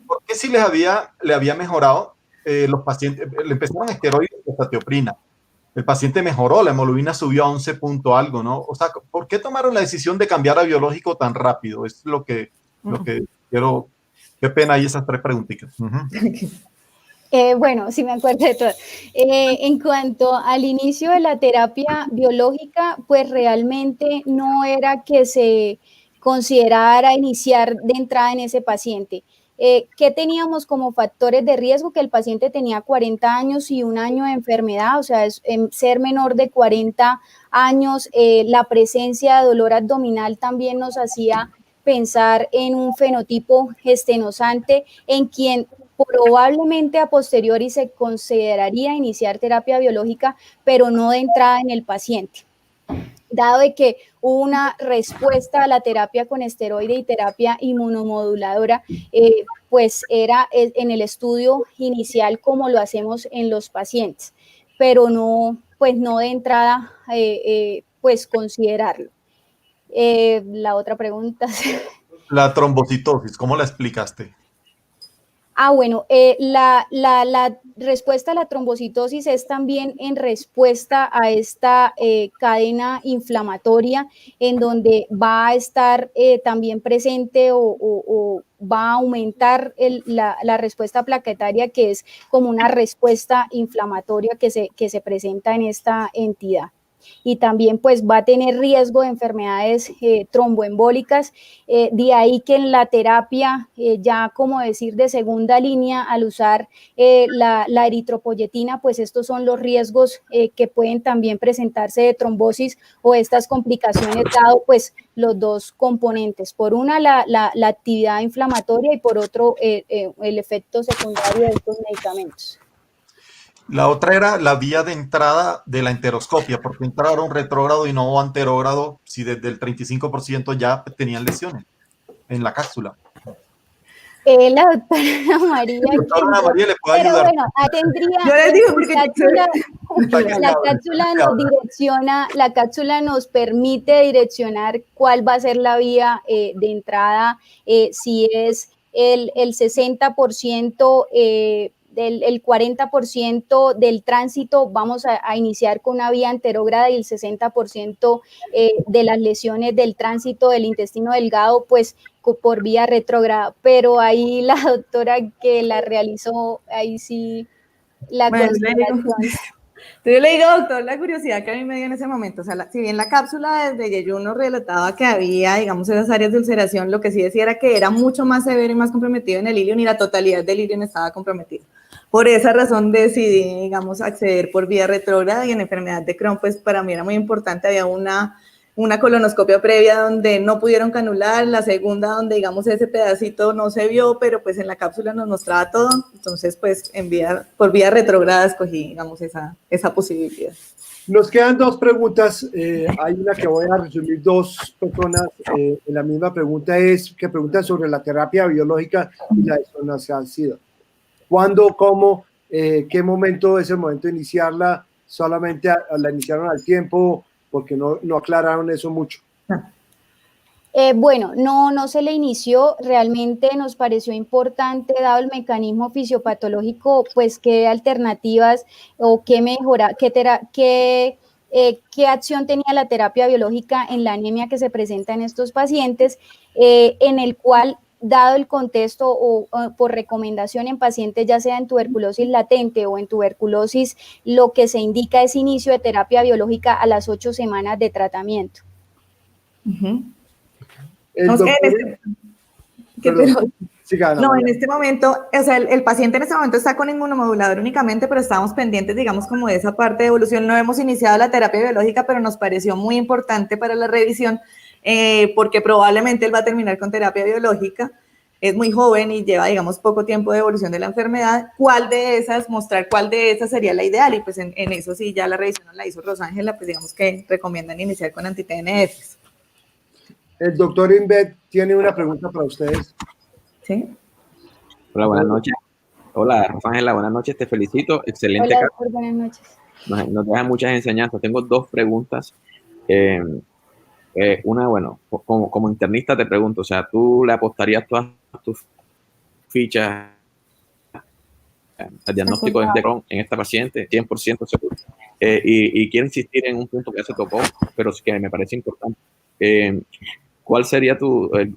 ¿por qué si le había mejorado los pacientes, le empezaron esteroides de estateoprina? El paciente mejoró, la hemoglobina subió a 11 punto algo, ¿no? O sea, ¿por qué tomaron la decisión de cambiar a biológico tan rápido? Es lo que quiero. Qué pena ahí esas 3 preguntitas. Bueno, sí me acuerdo de todo. En cuanto al inicio de la terapia biológica, pues realmente no era que se considerara iniciar de entrada en ese paciente. ¿Qué teníamos como factores de riesgo? Que el paciente tenía 40 años y 1 año de enfermedad, o sea, ser menor de 40 años, la presencia de dolor abdominal también nos hacía pensar en un fenotipo estenosante en quien probablemente a posteriori se consideraría iniciar terapia biológica, pero no de entrada en el paciente. Dado de que hubo una respuesta a la terapia con esteroide y terapia inmunomoduladora, pues era en el estudio inicial como lo hacemos en los pacientes, pero no, pues no de entrada, pues considerarlo. La otra pregunta. La trombocitosis, ¿cómo la explicaste? Bueno, la respuesta a la trombocitosis es también en respuesta a esta cadena inflamatoria en donde va a estar también presente o va a aumentar la respuesta plaquetaria, que es como una respuesta inflamatoria que se presenta en esta entidad. Y también pues va a tener riesgo de enfermedades tromboembólicas, de ahí que en la terapia, ya como decir de segunda línea, al usar la eritropoyetina, pues estos son los riesgos que pueden también presentarse de trombosis o estas complicaciones, dado pues los 2 componentes, por una la actividad inflamatoria y por otro el efecto secundario de estos medicamentos. La otra era la vía de entrada de la enteroscopia, porque entraron retrógrado y no anterógrado, si desde el 35% ya tenían lesiones en la cápsula. La doctora Ana María. La doctora Ana María le puede ayudar. Bueno, tendría. Yo les digo porque la cápsula nos permite direccionar cuál va a ser la vía de entrada, si es el 60%, el 40% del tránsito vamos a iniciar con una vía anterógrada y el 60% de las lesiones del tránsito del intestino delgado, pues por vía retrógrada. Pero ahí la doctora que la realizó, ahí sí la consideración. Yo le digo, doctor, la curiosidad que a mí me dio en ese momento, o sea, si bien la cápsula desde yeyuno relataba que había, digamos, esas áreas de ulceración, lo que sí decía era que era mucho más severo y más comprometido en el ilion y la totalidad del ilion estaba comprometido. Por esa razón decidí, digamos, acceder por vía retrógrada, y en enfermedad de Crohn, pues para mí era muy importante. Había una colonoscopia previa donde no pudieron canular, la segunda donde, digamos, ese pedacito no se vio, pero pues en la cápsula nos mostraba todo. Entonces, pues por vía retrógrada escogí, digamos, esa posibilidad. Nos quedan dos preguntas. Hay una que voy a resumir, dos personas en la misma pregunta, que preguntan sobre la terapia biológica y la desonacida. ¿Cuándo, cómo, qué momento es el momento de iniciarla? ¿Solamente la iniciaron al tiempo? Porque no aclararon eso mucho. Bueno, no se le inició, realmente nos pareció importante, dado el mecanismo fisiopatológico, pues qué alternativas o qué mejora, qué acción tenía la terapia biológica en la anemia que se presenta en estos pacientes, en el cual, dado el contexto o por recomendación en pacientes ya sea en tuberculosis latente o en tuberculosis, lo que se indica es inicio de terapia biológica a las 8 semanas de tratamiento. En este momento, o sea, el paciente en este momento está con inmunomodulador únicamente, pero estábamos pendientes, digamos, como de esa parte de evolución. No hemos iniciado la terapia biológica, pero nos pareció muy importante para la revisión, porque probablemente él va a terminar con terapia biológica. Es muy joven y lleva, digamos, poco tiempo de evolución de la enfermedad. Mostrar cuál de esas sería la ideal, y pues en eso sí, ya la revisión la hizo Rosángela, pues digamos que recomiendan iniciar con anti-TNFs. El doctor Invet tiene una pregunta para ustedes. Sí. Hola, buenas noches. Hola, Rosángela, buenas noches, te felicito. Excelente. Hola, doctor, buenas noches. Nos dejan muchas enseñanzas. Tengo dos preguntas. Una, bueno, como internista te pregunto, o sea, ¿tú le apostarías todas tus fichas al diagnóstico de Crohn en esta paciente? 100% seguro. Y quiero insistir en un punto que ya se tocó, pero que me parece importante. ¿Cuál sería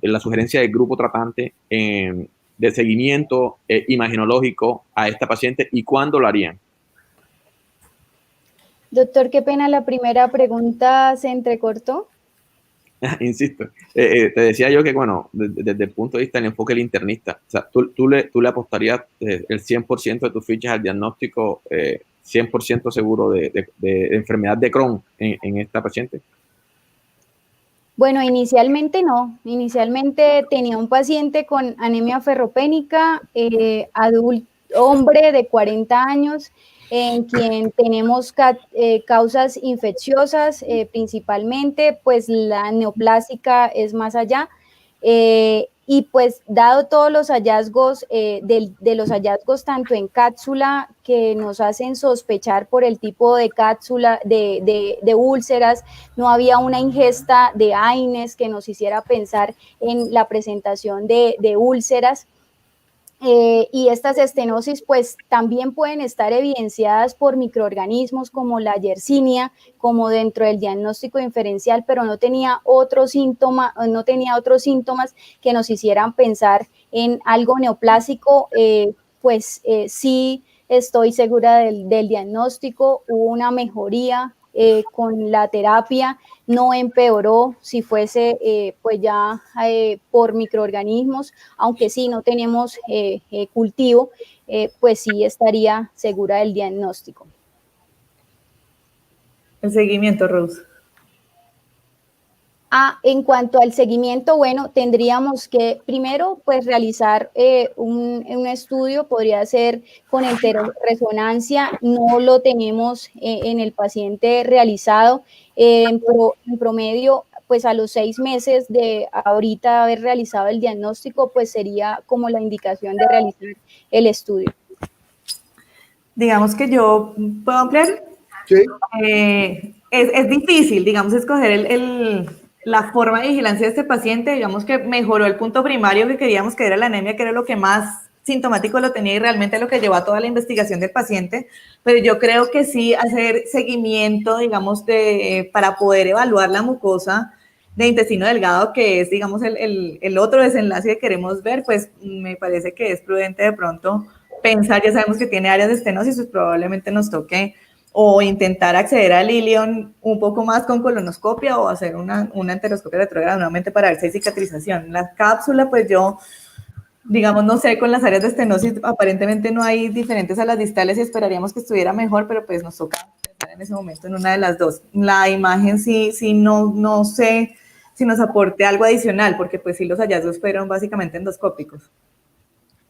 la sugerencia del grupo tratante de seguimiento imaginológico a esta paciente y cuándo lo harían? Doctor, qué pena, la primera pregunta se entrecortó. Insisto, te decía yo que, bueno, desde el punto de vista del enfoque del internista, o sea, tú le apostarías el 100% de tus fichas al diagnóstico 100% seguro de enfermedad de Crohn en esta paciente. Bueno, inicialmente no. Inicialmente tenía un paciente con anemia ferropénica, hombre de 40 años, en quien tenemos causas infecciosas, principalmente, pues la neoplásica es más allá. Y pues dado todos los hallazgos, de los hallazgos tanto en cápsula que nos hacen sospechar por el tipo de cápsula, de úlceras, no había una ingesta de AINES que nos hiciera pensar en la presentación de úlceras. Y estas estenosis pues también pueden estar evidenciadas por microorganismos como la Yersinia, como dentro del diagnóstico diferencial, pero no tenía otros síntomas que nos hicieran pensar en algo neoplásico. Sí estoy segura del diagnóstico, hubo una mejoría con la terapia, no empeoró si fuese pues ya por microorganismos, aunque sí no tenemos cultivo, pues sí estaría segura del diagnóstico. El seguimiento, Rose. En cuanto al seguimiento, bueno, tendríamos que primero pues realizar un estudio, podría ser con enteroresonancia, no lo tenemos en el paciente realizado, en promedio pues a los 6 meses de ahorita haber realizado el diagnóstico, pues sería como la indicación de realizar el estudio. Digamos que yo puedo ampliar. Sí. Es difícil, digamos, escoger la forma de vigilancia de este paciente. Digamos que mejoró el punto primario que queríamos, que era la anemia, que era lo que más sintomático lo tenía y realmente lo que llevó a toda la investigación del paciente, pero yo creo que sí hacer seguimiento, digamos, para poder evaluar la mucosa de intestino delgado, que es, digamos, el otro desenlace que queremos ver, pues me parece que es prudente de pronto pensar, ya sabemos que tiene áreas de estenosis, pues probablemente nos toque o intentar acceder al ilion un poco más con colonoscopia o hacer una enteroscopia retrógrada nuevamente para ver si hay cicatrización. La cápsula, pues yo digamos, no sé, con las áreas de estenosis aparentemente no hay diferentes a las distales y esperaríamos que estuviera mejor, pero pues nos toca pensar en ese momento en una de las dos. La imagen sí no sé si nos aporte algo adicional, porque pues sí los hallazgos fueron básicamente endoscópicos.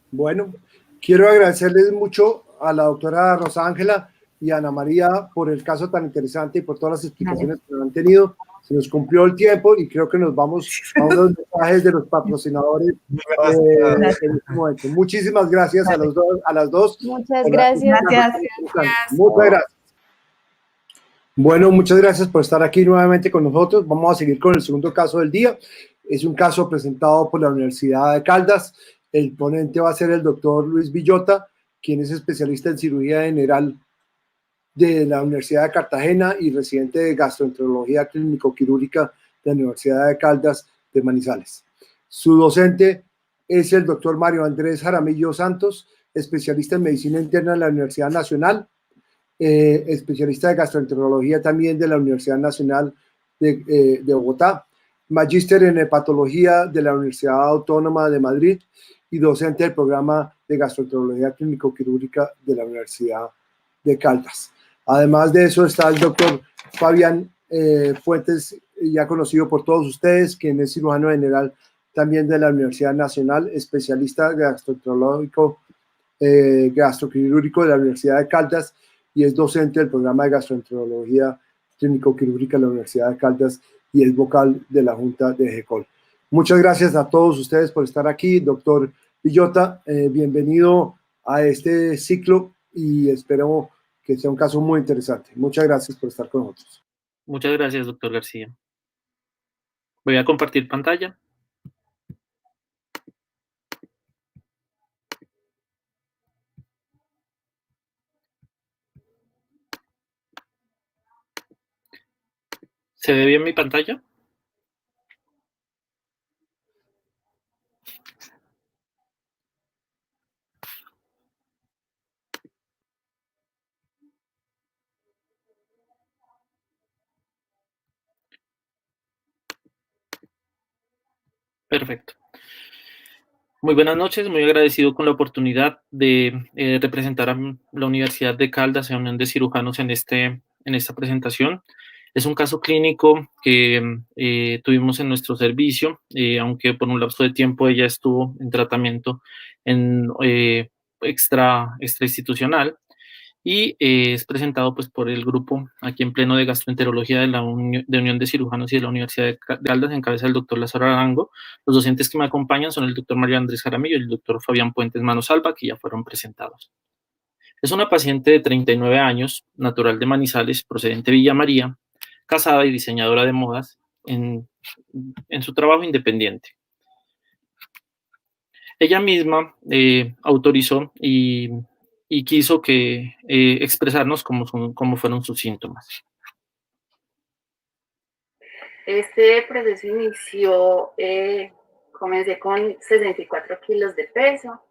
Bueno, quiero agradecerles mucho a la doctora Rosa Ángela y a Ana María por el caso tan interesante y por todas las explicaciones que nos han tenido. Se nos cumplió el tiempo y creo que nos vamos a unos mensajes de los patrocinadores en este momento. Muchísimas gracias a los dos, a las dos. Muchas gracias. Muchas gracias. Bueno, muchas gracias por estar aquí nuevamente con nosotros. Vamos a seguir con el segundo caso del día. Es un caso presentado por la Universidad de Caldas. El ponente va a ser el doctor Luis Villota, quien es especialista en cirugía general de la Universidad de Cartagena y residente de gastroenterología clínico-quirúrgica de la Universidad de Caldas de Manizales. Su docente es el doctor Mario Andrés Jaramillo Santos, especialista en medicina interna de la Universidad Nacional, especialista de gastroenterología también de la Universidad Nacional de Bogotá, magíster en hepatología de la Universidad Autónoma de Madrid y docente del programa de gastroenterología clínico-quirúrgica de la Universidad de Caldas. Además de eso está el doctor Fabián Fuentes, ya conocido por todos ustedes, quien es cirujano general también de la Universidad Nacional, especialista gastroenterológico, gastroquirúrgico de la Universidad de Caldas y es docente del programa de gastroenterología clínico-quirúrgica de la Universidad de Caldas y es vocal de la Junta de GECOL. Muchas gracias a todos ustedes por estar aquí. Doctor Villota, bienvenido a este ciclo y espero que sea un caso muy interesante. Muchas gracias por estar con nosotros. Muchas gracias, doctor García. Voy a compartir pantalla. ¿Se ve bien mi pantalla? Perfecto. Muy buenas noches, muy agradecido con la oportunidad de representar a la Universidad de Caldas, a Unión de Cirujanos en esta presentación. Es un caso clínico que tuvimos en nuestro servicio, aunque por un lapso de tiempo ella estuvo en tratamiento en extrainstitucional y es presentado pues por el grupo aquí en pleno de gastroenterología de la Unión de Cirujanos y de la Universidad de Caldas en cabeza del doctor Lázaro Arango. Los docentes que me acompañan son el doctor Mario Andrés Jaramillo y el doctor Fabián Puentes Manosalva, que ya fueron presentados. Es una paciente de 39 años, natural de Manizales, procedente de Villa María, casada y diseñadora de modas en su trabajo independiente. Ella misma autorizó y quiso que expresarnos cómo fueron sus síntomas. Este proceso inició, comencé con 64 kilos de peso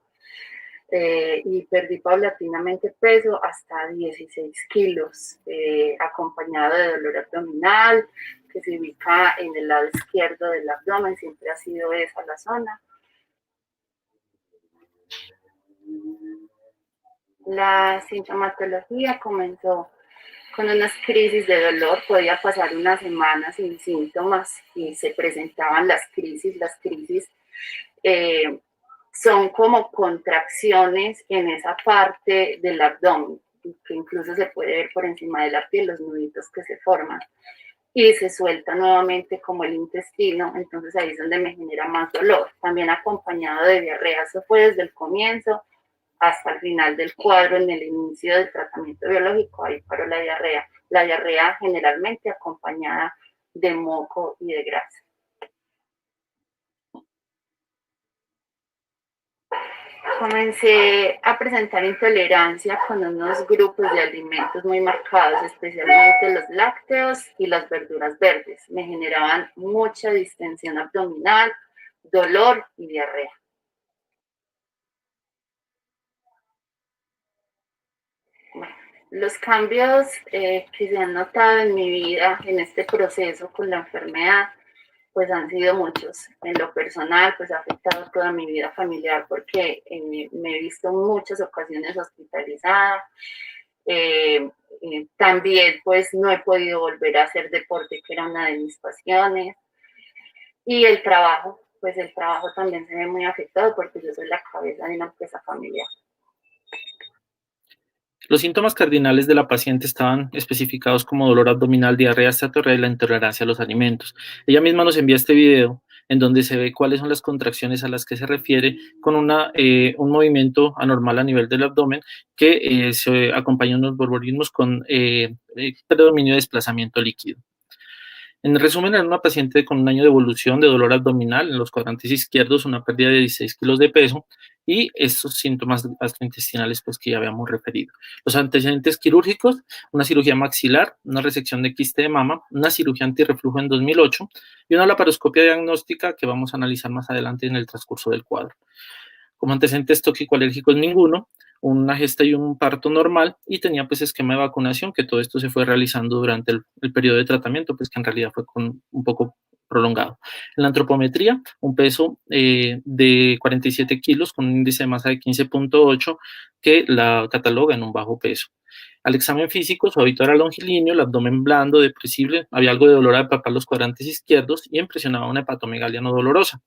y perdí paulatinamente peso hasta 16 kilos, acompañado de dolor abdominal que se ubica en el lado izquierdo del abdomen, siempre ha sido esa la zona. La sintomatología comenzó con unas crisis de dolor, podía pasar una semana sin síntomas y se presentaban las crisis. Las crisis son como contracciones en esa parte del abdomen, que incluso se puede ver por encima de la piel los nuditos que se forman y se suelta nuevamente como el intestino, entonces ahí es donde me genera más dolor, también acompañado de diarrea. Eso fue desde el comienzo hasta el final del cuadro, en el inicio del tratamiento biológico, ahí paró la diarrea generalmente acompañada de moco y de grasa. Comencé a presentar intolerancia con unos grupos de alimentos muy marcados, especialmente los lácteos y las verduras verdes. Me generaban mucha distensión abdominal, dolor y diarrea. Bueno, los cambios que se han notado en mi vida en este proceso con la enfermedad pues han sido muchos. En lo personal, pues ha afectado toda mi vida familiar porque me he visto en muchas ocasiones hospitalizada. También pues no he podido volver a hacer deporte, que era una de mis pasiones. Y el trabajo, pues el trabajo también se ve muy afectado porque yo soy la cabeza de una empresa familiar. Los síntomas cardinales de la paciente estaban especificados como dolor abdominal, diarrea estatorrea y la intolerancia a los alimentos. Ella misma nos envía este video en donde se ve cuáles son las contracciones a las que se refiere con un movimiento anormal a nivel del abdomen que se acompaña unos borborismos con predominio de desplazamiento líquido. En resumen, era una paciente con un año de evolución de dolor abdominal en los cuadrantes izquierdos, una pérdida de 16 kilos de peso y estos síntomas gastrointestinales pues, que ya habíamos referido. Los antecedentes quirúrgicos, una cirugía maxilar, una resección de quiste de mama, una cirugía antirreflujo en 2008 y una laparoscopia diagnóstica que vamos a analizar más adelante en el transcurso del cuadro. Como antecedentes tóxico-alérgicos ninguno, una gesta y un parto normal y tenía pues esquema de vacunación, que todo esto se fue realizando durante el periodo de tratamiento, pues que en realidad fue un poco prolongado. En la antropometría, un peso de 47 kilos con un índice de masa de 15.8 que la cataloga en un bajo peso. Al examen físico, su hábito era longilíneo, el abdomen blando, depresible, había algo de dolor al palpar los cuadrantes izquierdos y impresionaba una hepatomegalia no dolorosa.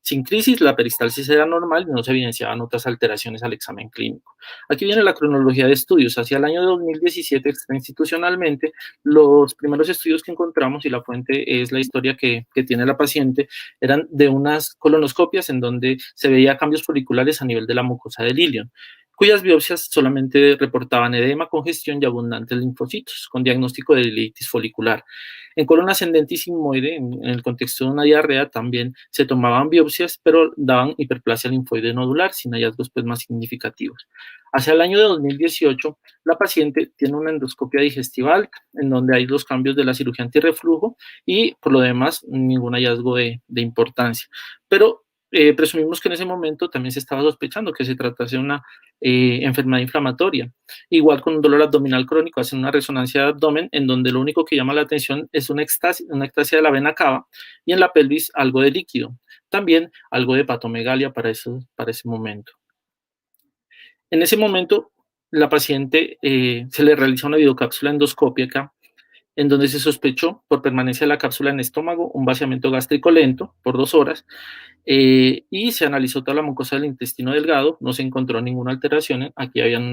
Sin crisis, la peristalsis era normal y no se evidenciaban otras alteraciones al examen clínico. Aquí viene la cronología de estudios. Hacia el año 2017, extrainstitucionalmente, los primeros estudios que encontramos, y la fuente es la historia que tiene la paciente, eran de unas colonoscopias en donde se veía cambios foliculares a nivel de la mucosa del ilion, cuyas biopsias solamente reportaban edema, congestión y abundantes linfocitos, con diagnóstico de ileitis folicular. En colon ascendente y sigmoide, en el contexto de una diarrea, también se tomaban biopsias, pero daban hiperplasia linfoide nodular, sin hallazgos pues, más significativos. Hacia el año de 2018, la paciente tiene una endoscopia digestival, en donde hay los cambios de la cirugía antirreflujo y, por lo demás, ningún hallazgo de importancia. Pero presumimos que en ese momento también se estaba sospechando que se tratase de una enfermedad inflamatoria. Igual con un dolor abdominal crónico, hacen una resonancia de abdomen en donde lo único que llama la atención es una ectasia de la vena cava y en la pelvis algo de líquido. También algo de hepatomegalia para ese momento. En ese momento, la paciente se le realiza una videocápsula endoscópica en donde se sospechó por permanencia de la cápsula en estómago, un vaciamiento gástrico lento por 2 horas, y se analizó toda la mucosa del intestino delgado, no se encontró ninguna alteración. Aquí habían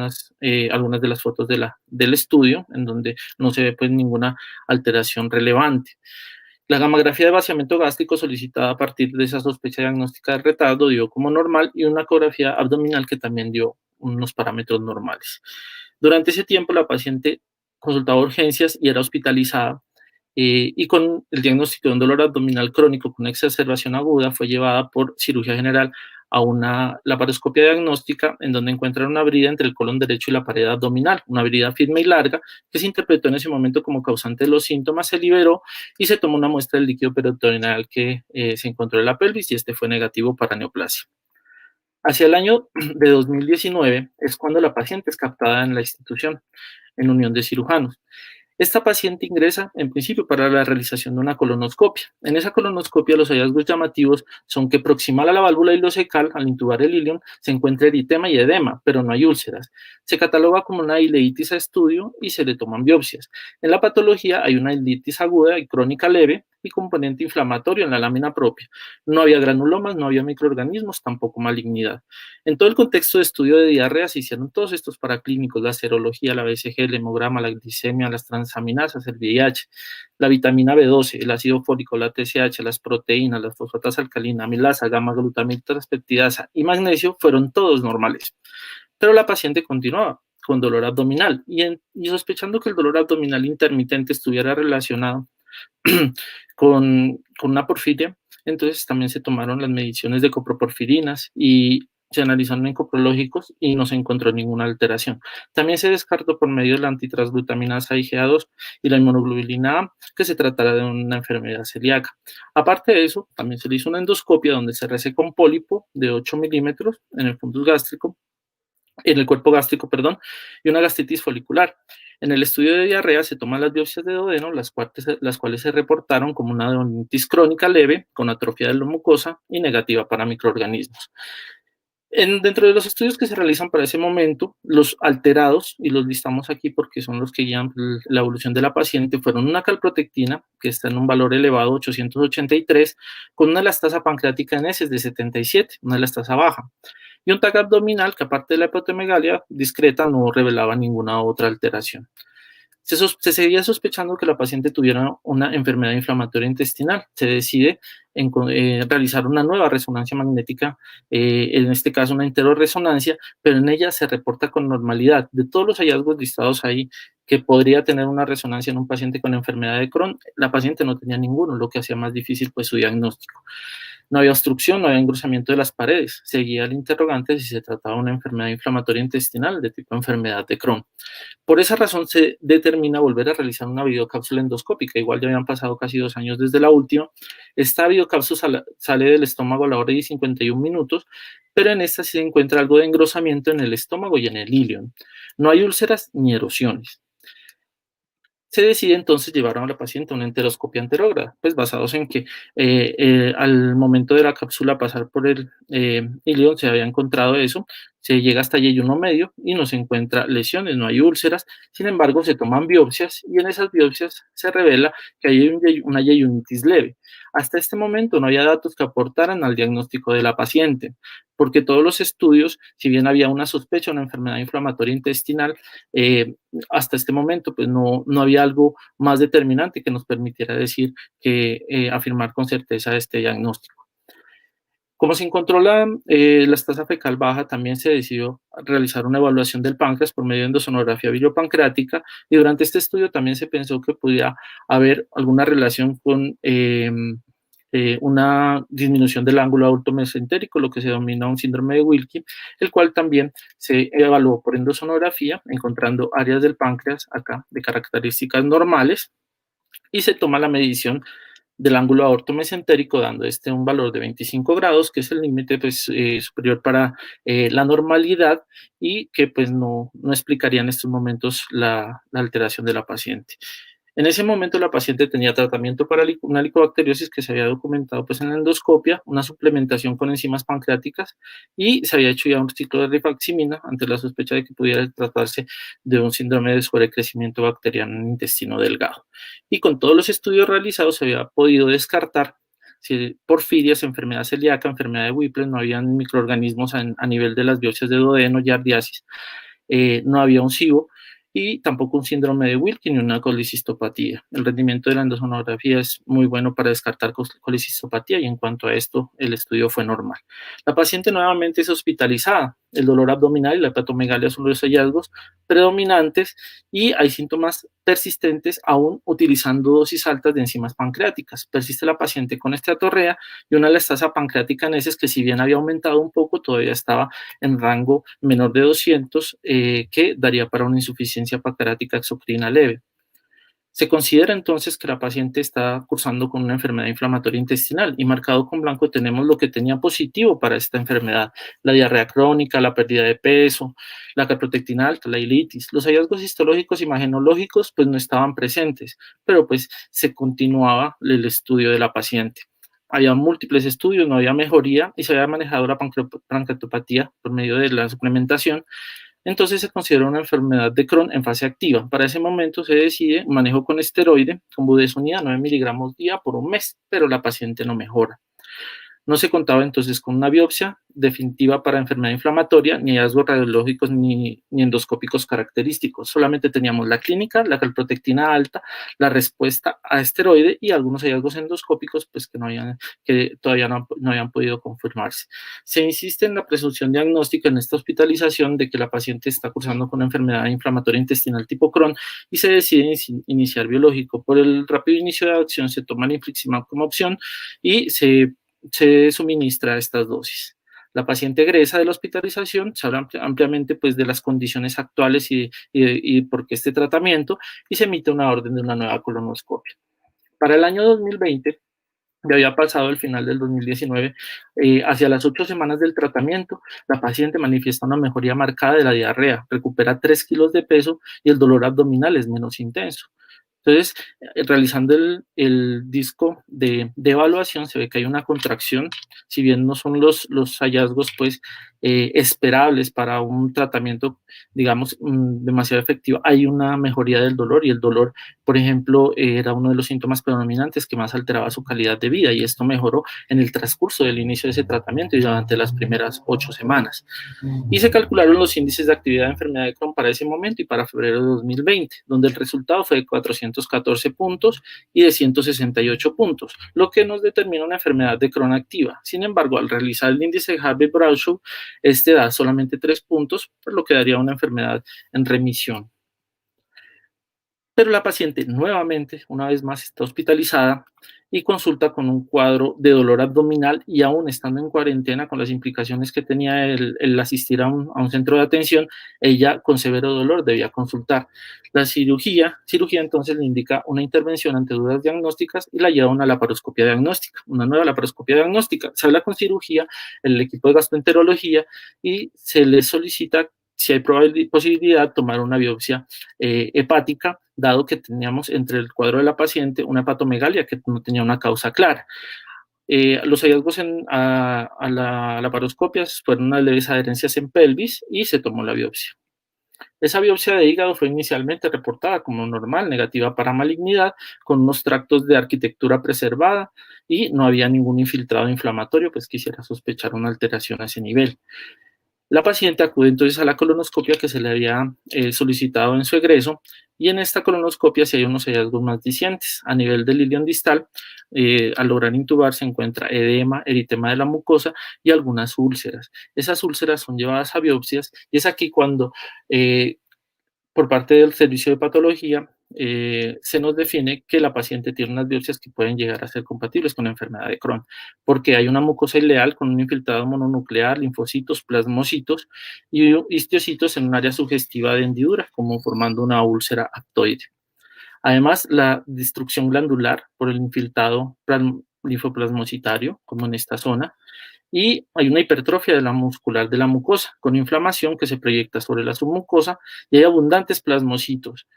algunas de las fotos del estudio, en donde no se ve pues ninguna alteración relevante. La gamografía de vaciamiento gástrico solicitada a partir de esa sospecha diagnóstica del retardo dio como normal y una ecografía abdominal que también dio unos parámetros normales. Durante ese tiempo la paciente consultaba urgencias y era hospitalizada y con el diagnóstico de un dolor abdominal crónico con exacerbación aguda fue llevada por cirugía general a una laparoscopia diagnóstica en donde encuentran una brida entre el colon derecho y la pared abdominal, una brida firme y larga que se interpretó en ese momento como causante de los síntomas, se liberó y se tomó una muestra del líquido peritoneal que se encontró en la pelvis y este fue negativo para neoplasia. Hacia el año de 2019 es cuando la paciente es captada en la institución, en unión de cirujanos. Esta paciente ingresa en principio para la realización de una colonoscopia. En esa colonoscopia los hallazgos llamativos son que proximal a la válvula ileocecal, al intubar el ilion, se encuentra eritema y edema, pero no hay úlceras. Se cataloga como una ileitis a estudio y se le toman biopsias. En la patología hay una ileitis aguda y crónica leve y componente inflamatorio en la lámina propia. No había granulomas, no había microorganismos, tampoco malignidad. En todo el contexto de estudio de diarrea se hicieron todos estos paraclínicos, la serología, la BCG, el hemograma, la glicemia, las transaminasas, el VIH, la vitamina B12, el ácido fólico, la TSH, las proteínas, las fosfatas alcalinas, amilasa, gamma-glutamina, transeptidasa y magnesio fueron todos normales. Pero la paciente continuaba con dolor abdominal y sospechando que el dolor abdominal intermitente estuviera relacionado con una porfiria, entonces también se tomaron las mediciones de coproporfirinas y se analizaron en coprológicos y no se encontró ninguna alteración. También se descartó por medio de la antitransglutaminasa IgA2 y la inmunoglobulina A que se tratara de una enfermedad celíaca. Aparte de eso, también se le hizo una endoscopia donde se reseca un pólipo de 8 milímetros en el fundus gástrico, en el cuerpo gástrico, perdón, y una gastritis folicular. En el estudio de diarrea se toman las biopsias de duodeno, las cuales se reportaron como una duodenitis crónica leve, con atrofia de la mucosa y negativa para microorganismos. Dentro de los estudios que se realizan para ese momento, los alterados, y los listamos aquí porque son los que guían la evolución de la paciente, fueron una calprotectina, que está en un valor elevado, 883, con una elastasa pancreática en heces de 77, una elastasa baja, y un TAC abdominal que, aparte de la hepatomegalia discreta, no revelaba ninguna otra alteración. Se seguía sospechando que la paciente tuviera una enfermedad inflamatoria intestinal. Se decide realizar una nueva resonancia magnética, en este caso una enteroresonancia, pero en ella se reporta con normalidad. De todos los hallazgos listados ahí que podría tener una resonancia en un paciente con enfermedad de Crohn, la paciente no tenía ninguno, lo que hacía más difícil pues su diagnóstico. No había obstrucción, no había engrosamiento de las paredes. Seguía el interrogante si se trataba de una enfermedad inflamatoria intestinal de tipo enfermedad de Crohn. Por esa razón se determina volver a realizar una videocápsula endoscópica. Igual ya habían pasado casi 2 años desde la última. Esta videocápsula sale del estómago a la hora y 51 minutos, pero en esta se encuentra algo de engrosamiento en el estómago y en el ilion. No hay úlceras ni erosiones. Se decide entonces llevar a la paciente a una enteroscopia enterógrada, pues basados en que al momento de la cápsula pasar por el ilion se había encontrado eso, se llega hasta yeyuno medio y no se encuentra lesiones, no hay úlceras. Sin embargo, se toman biopsias y en esas biopsias se revela que hay una yeyunitis leve. Hasta este momento no había datos que aportaran al diagnóstico de la paciente, porque todos los estudios, si bien había una sospecha de una enfermedad inflamatoria intestinal, hasta este momento pues no había algo más determinante que nos permitiera decir afirmar con certeza este diagnóstico. Como se encontró la elastasa fecal baja, también se decidió realizar una evaluación del páncreas por medio de endosonografía biliopancreática, y durante este estudio también se pensó que podía haber alguna relación con una disminución del ángulo adulto mesentérico, lo que se denomina un síndrome de Wilkie, el cual también se evaluó por endosonografía, encontrando áreas del páncreas acá de características normales, y se toma la medición del ángulo aorto mesentérico, dando un valor de 25 grados, que es el límite pues, superior para la normalidad, y que pues no explicaría en estos momentos la alteración de la paciente. En ese momento la paciente tenía tratamiento para una helicobacteriosis que se había documentado pues, en la endoscopia, una suplementación con enzimas pancreáticas, y se había hecho ya un ciclo de rifaximina ante la sospecha de que pudiera tratarse de un síndrome de sobrecrecimiento bacteriano en el intestino delgado. Y con todos los estudios realizados se había podido descartar porfirias, enfermedad celíaca, enfermedad de Whipple, no habían microorganismos a nivel de las biopsias de duodeno, yardiasis, no había un SIBO, y tampoco un síndrome de Wilkie ni una colicistopatía. El rendimiento de la endosonografía es muy bueno para descartar colicistopatía, y en cuanto a esto, el estudio fue normal. La paciente nuevamente es hospitalizada. El dolor abdominal y la hepatomegalia son los hallazgos predominantes, y hay síntomas persistentes aún utilizando dosis altas de enzimas pancreáticas. Persiste la paciente con esteatorrea y una elastasa pancreática en heces que, si bien había aumentado un poco, todavía estaba en rango menor de 200, que daría para una insuficiencia pancreática exocrina leve. Se considera entonces que la paciente está cursando con una enfermedad inflamatoria intestinal, y marcado con blanco tenemos lo que tenía positivo para esta enfermedad: la diarrea crónica, la pérdida de peso, la calprotectina alta, la ilitis. Los hallazgos histológicos y imagenológicos pues no estaban presentes, pero pues se continuaba el estudio de la paciente. Había múltiples estudios, no había mejoría, y se había manejado la pancreatopatía por medio de la suplementación. Entonces se considera una enfermedad de Crohn en fase activa. Para ese momento se decide manejo con esteroide, con budesonida 9 miligramos día por un mes, pero la paciente no mejora. No se contaba entonces con una biopsia definitiva para enfermedad inflamatoria, ni hallazgos radiológicos ni endoscópicos característicos. Solamente teníamos la clínica, la calprotectina alta, la respuesta a esteroide y algunos hallazgos endoscópicos pues, que todavía no habían podido confirmarse. Se insiste en la presunción diagnóstica en esta hospitalización de que la paciente está cursando con una enfermedad inflamatoria intestinal tipo Crohn, y se decide iniciar biológico. Por el rápido inicio de acción se toma el infliximab como opción y se suministra estas dosis. La paciente egresa de la hospitalización, se habla ampliamente pues, de las condiciones actuales y por qué este tratamiento, y se emite una orden de una nueva colonoscopia. Para el año 2020 Ya había pasado el final del 2019, hacia las 8 semanas del tratamiento, la paciente manifiesta una mejoría marcada de la diarrea, recupera 3 kilos de peso y el dolor abdominal es menos intenso. Entonces, realizando el disco de evaluación, se ve que hay una contracción, si bien no son los hallazgos pues esperables para un tratamiento, digamos, demasiado efectivo, hay una mejoría del dolor, y el dolor, por ejemplo, era uno de los síntomas predominantes que más alteraba su calidad de vida, y esto mejoró en el transcurso del inicio de ese tratamiento y durante las primeras 8 semanas. Y se calcularon los índices de actividad de enfermedad de Crohn para ese momento y para febrero de 2020, donde el resultado fue de 414 puntos y de 168 puntos, lo que nos determina una enfermedad de Crohn activa. Sin embargo, al realizar el índice Harvey-Bradshaw, este da solamente 3 puntos, por lo que daría una enfermedad en remisión. Pero la paciente nuevamente, una vez más, está hospitalizada y consulta con un cuadro de dolor abdominal, y aún estando en cuarentena, con las implicaciones que tenía el asistir a un centro de atención, ella con severo dolor debía consultar. La cirugía entonces le indica una intervención ante dudas diagnósticas y la lleva a una laparoscopia diagnóstica, una nueva laparoscopia diagnóstica. Se habla con cirugía, el equipo de gastroenterología, y se le solicita si hay posibilidad de tomar una biopsia hepática, dado que teníamos entre el cuadro de la paciente una hepatomegalia que no tenía una causa clara. Los hallazgos a la laparoscopia fueron unas leves adherencias en pelvis y se tomó la biopsia. Esa biopsia de hígado fue inicialmente reportada como normal, negativa para malignidad, con unos tractos de arquitectura preservada, y no había ningún infiltrado inflamatorio, pues quisiera sospechar una alteración a ese nivel. La paciente acude entonces a la colonoscopia que se le había solicitado en su egreso, y en esta colonoscopia sí hay unos hallazgos más dicientes. A nivel del ilion distal, al lograr intubar, se encuentra edema, eritema de la mucosa y algunas úlceras. Esas úlceras son llevadas a biopsias, y es aquí cuando por parte del servicio de patología se nos define que la paciente tiene unas biopsias que pueden llegar a ser compatibles con la enfermedad de Crohn, porque hay una mucosa ileal con un infiltrado mononuclear, linfocitos, plasmocitos y histocitos en un área sugestiva de hendidura, como formando una úlcera actoide. Además, la destrucción glandular por el infiltrado linfoplasmocitario, como en esta zona, y hay una hipertrofia de la muscular de la mucosa, con inflamación que se proyecta sobre la submucosa, y hay abundantes plasmocitos.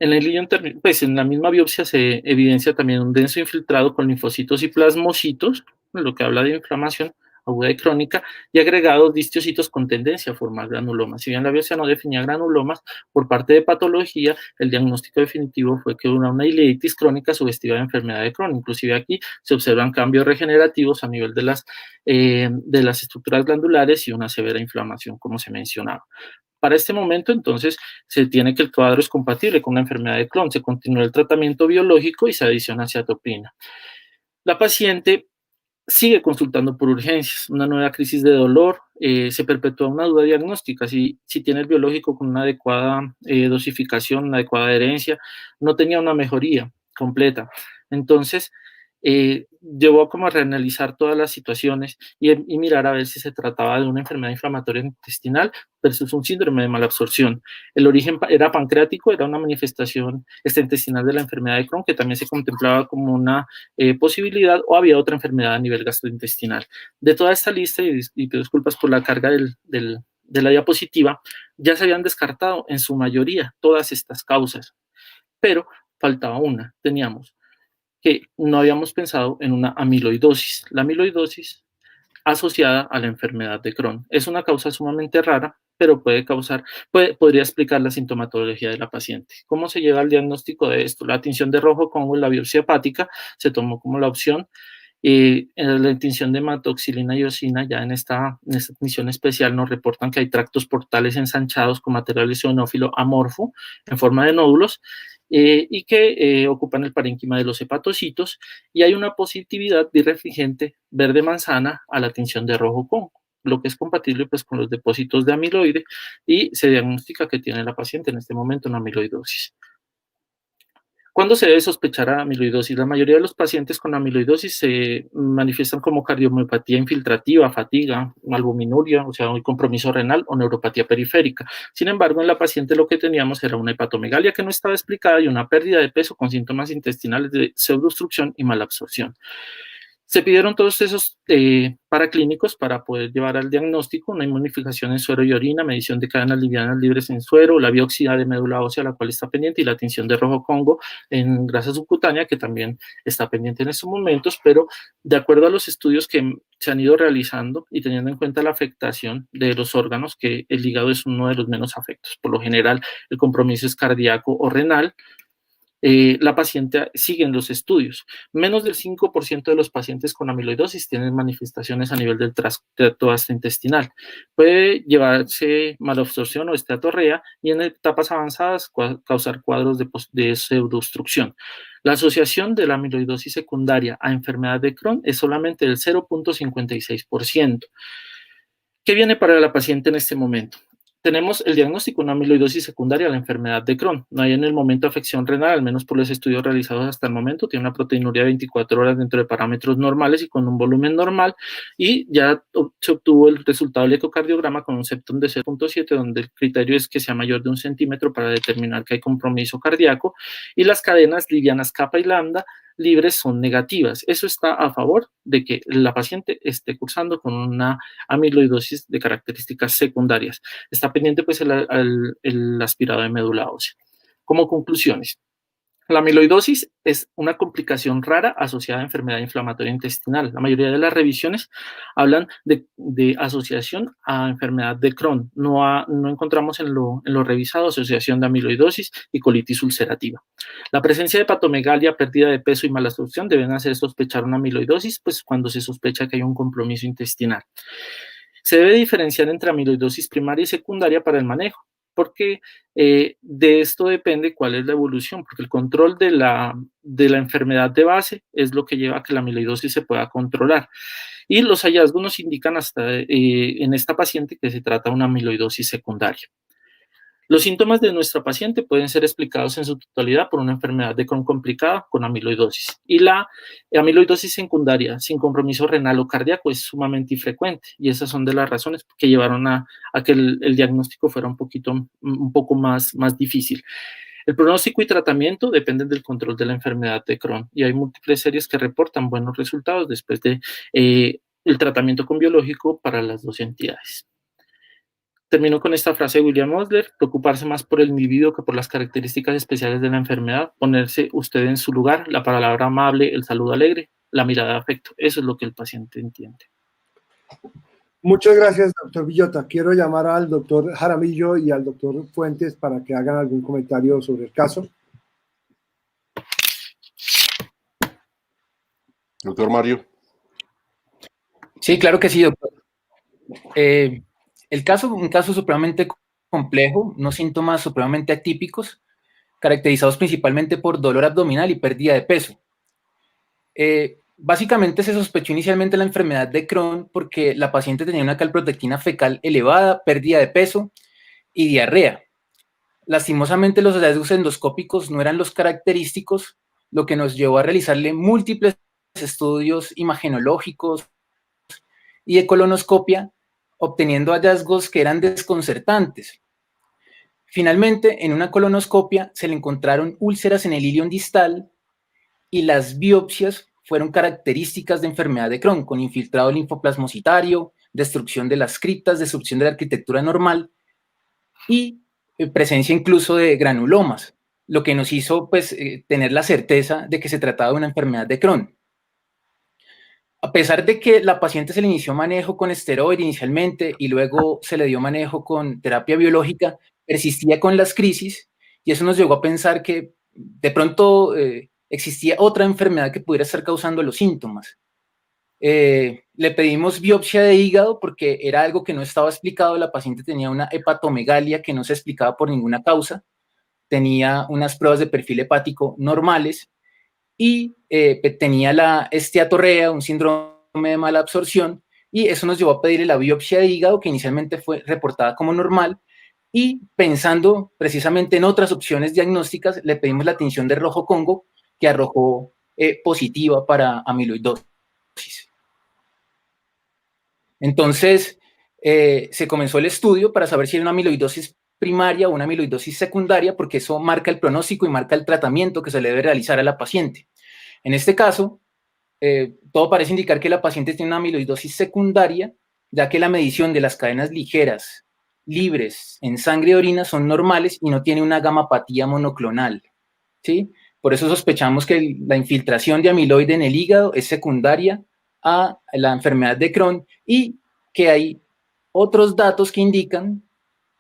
En el ilion, pues en la misma biopsia se evidencia también un denso infiltrado con linfocitos y plasmocitos, lo que habla de inflamación aguda y crónica, y agregados de histocitos con tendencia a formar granulomas. Si bien la biopsia no definía granulomas, por parte de patología, el diagnóstico definitivo fue que era una ileitis crónica sugestiva de enfermedad de Crohn. Inclusive aquí se observan cambios regenerativos a nivel de las estructuras glandulares y una severa inflamación, como se mencionaba. Para este momento, entonces, se tiene que el cuadro es compatible con una enfermedad de Crohn. Se continúa el tratamiento biológico y se adiciona acetopina. La paciente sigue consultando por urgencias, una nueva crisis de dolor, se perpetúa una duda diagnóstica, si tiene el biológico con una adecuada dosificación, una adecuada adherencia, no tenía una mejoría completa. Entonces, llevó como a reanalizar todas las situaciones y mirar a ver si se trataba de una enfermedad inflamatoria intestinal versus un síndrome de malabsorción. El origen era pancreático, era una manifestación extraintestinal de la enfermedad de Crohn, que también se contemplaba como una posibilidad, o había otra enfermedad a nivel gastrointestinal. De toda esta lista, y pido disculpas por la carga de la diapositiva, ya se habían descartado en su mayoría todas estas causas, pero faltaba una. Teníamos que no habíamos pensado en una amiloidosis. La amiloidosis asociada a la enfermedad de Crohn es una causa sumamente rara, pero podría explicar la sintomatología de la paciente. ¿Cómo se llega al diagnóstico de esto? La tinción de rojo con la biopsia hepática se tomó como la opción. En la tinción de hematoxilina y eosina, ya en esta tinción especial, nos reportan que hay tractos portales ensanchados con material eosinófilo amorfo en forma de nódulos, y que ocupan el parénquima de los hepatocitos, y hay una positividad birrefringente verde manzana a la tinción de rojo con, lo que es compatible pues con los depósitos de amiloide, y se diagnostica que tiene la paciente en este momento una amiloidosis. ¿Cuándo se debe sospechar a amiloidosis? La mayoría de los pacientes con amiloidosis se manifiestan como cardiomiopatía infiltrativa, fatiga, albuminuria, o sea, un compromiso renal o neuropatía periférica. Sin embargo, en la paciente lo que teníamos era una hepatomegalia que no estaba explicada y una pérdida de peso con síntomas intestinales de pseudoobstrucción y malabsorción. Se pidieron todos esos paraclínicos para poder llevar al diagnóstico, una inmunificación en suero y orina, medición de cadenas livianas libres en suero, la biopsia de médula ósea, la cual está pendiente, y la tinción de rojo Congo en grasa subcutánea, que también está pendiente en estos momentos, pero de acuerdo a los estudios que se han ido realizando y teniendo en cuenta la afectación de los órganos, que el hígado es uno de los menos afectos. Por lo general, el compromiso es cardíaco o renal. La paciente sigue en los estudios. Menos del 5% de los pacientes con amiloidosis tienen manifestaciones a nivel del tracto gastrointestinal. Puede llevarse malabsorción o esteatorrea y en etapas avanzadas causar cuadros de pseudoobstrucción. La asociación de la amiloidosis secundaria a enfermedad de Crohn es solamente del 0.56%. ¿Qué viene para la paciente en este momento? Tenemos el diagnóstico de una amiloidosis secundaria a la enfermedad de Crohn. No hay en el momento afección renal, al menos por los estudios realizados hasta el momento. Tiene una proteinuria de 24 horas dentro de parámetros normales y con un volumen normal. Y ya se obtuvo el resultado del ecocardiograma con un septum de 0.7, donde el criterio es que sea mayor de 1 centímetro para determinar que hay compromiso cardíaco. Y las cadenas livianas kappa y lambda libres son negativas. Eso está a favor de que la paciente esté cursando con una amiloidosis de características secundarias. Está pendiente pues el aspirado de médula ósea. Como conclusiones, la amiloidosis es una complicación rara asociada a enfermedad inflamatoria intestinal. La mayoría de las revisiones hablan de asociación a enfermedad de Crohn. No encontramos en lo revisado asociación de amiloidosis y colitis ulcerativa. La presencia de hepatomegalia, pérdida de peso y malabsorción deben hacer sospechar una amiloidosis, pues cuando se sospecha que hay un compromiso intestinal. Se debe diferenciar entre amiloidosis primaria y secundaria para el manejo, porque de esto depende cuál es la evolución, porque el control de la enfermedad de base es lo que lleva a que la amiloidosis se pueda controlar. Y los hallazgos nos indican hasta en esta paciente que se trata de una amiloidosis secundaria. Los síntomas de nuestra paciente pueden ser explicados en su totalidad por una enfermedad de Crohn complicada con amiloidosis. Y la amiloidosis secundaria sin compromiso renal o cardíaco es sumamente infrecuente. Y esas son de las razones que llevaron a que el diagnóstico fuera un poco más difícil. El pronóstico y tratamiento dependen del control de la enfermedad de Crohn. Y hay múltiples series que reportan buenos resultados después de el tratamiento con biológico para las dos entidades. Termino con esta frase de William Osler: preocuparse más por el individuo que por las características especiales de la enfermedad, ponerse usted en su lugar, la palabra amable, el saludo alegre, la mirada de afecto. Eso es lo que el paciente entiende. Muchas gracias, doctor Villota. Quiero llamar al doctor Jaramillo y al doctor Fuentes para que hagan algún comentario sobre el caso. Doctor Mario. Sí, claro que sí, doctor. Un caso supremamente complejo, unos síntomas supremamente atípicos, caracterizados principalmente por dolor abdominal y pérdida de peso. Básicamente se sospechó inicialmente la enfermedad de Crohn porque la paciente tenía una calprotectina fecal elevada, pérdida de peso y diarrea. Lastimosamente los hallazgos endoscópicos no eran los característicos, lo que nos llevó a realizarle múltiples estudios imagenológicos y de colonoscopia, obteniendo hallazgos que eran desconcertantes. Finalmente, en una colonoscopia se le encontraron úlceras en el ilion distal y las biopsias fueron características de enfermedad de Crohn, con infiltrado linfoplasmocitario, destrucción de las criptas, destrucción de la arquitectura normal y presencia incluso de granulomas, lo que nos hizo pues, tener la certeza de que se trataba de una enfermedad de Crohn. A pesar de que la paciente se le inició manejo con esteroide inicialmente y luego se le dio manejo con terapia biológica, persistía con las crisis y eso nos llevó a pensar que de pronto existía otra enfermedad que pudiera estar causando los síntomas. Le pedimos biopsia de hígado porque era algo que no estaba explicado. La paciente tenía una hepatomegalia que no se explicaba por ninguna causa, tenía unas pruebas de perfil hepático normales y tenía la esteatorrea, un síndrome de mala absorción, y eso nos llevó a pedirle la biopsia de hígado, que inicialmente fue reportada como normal, y pensando precisamente en otras opciones diagnósticas, le pedimos la tinción de rojo Congo, que arrojó positiva para amiloidosis. Entonces, se comenzó el estudio para saber si era una amiloidosis primaria o una amiloidosis secundaria, porque eso marca el pronóstico y marca el tratamiento que se le debe realizar a la paciente. En este caso, todo parece indicar que la paciente tiene una amiloidosis secundaria, ya que la medición de las cadenas ligeras libres en sangre y orina son normales y no tiene una gamapatía monoclonal, ¿sí? Por eso sospechamos que la infiltración de amiloide en el hígado es secundaria a la enfermedad de Crohn y que hay otros datos que indican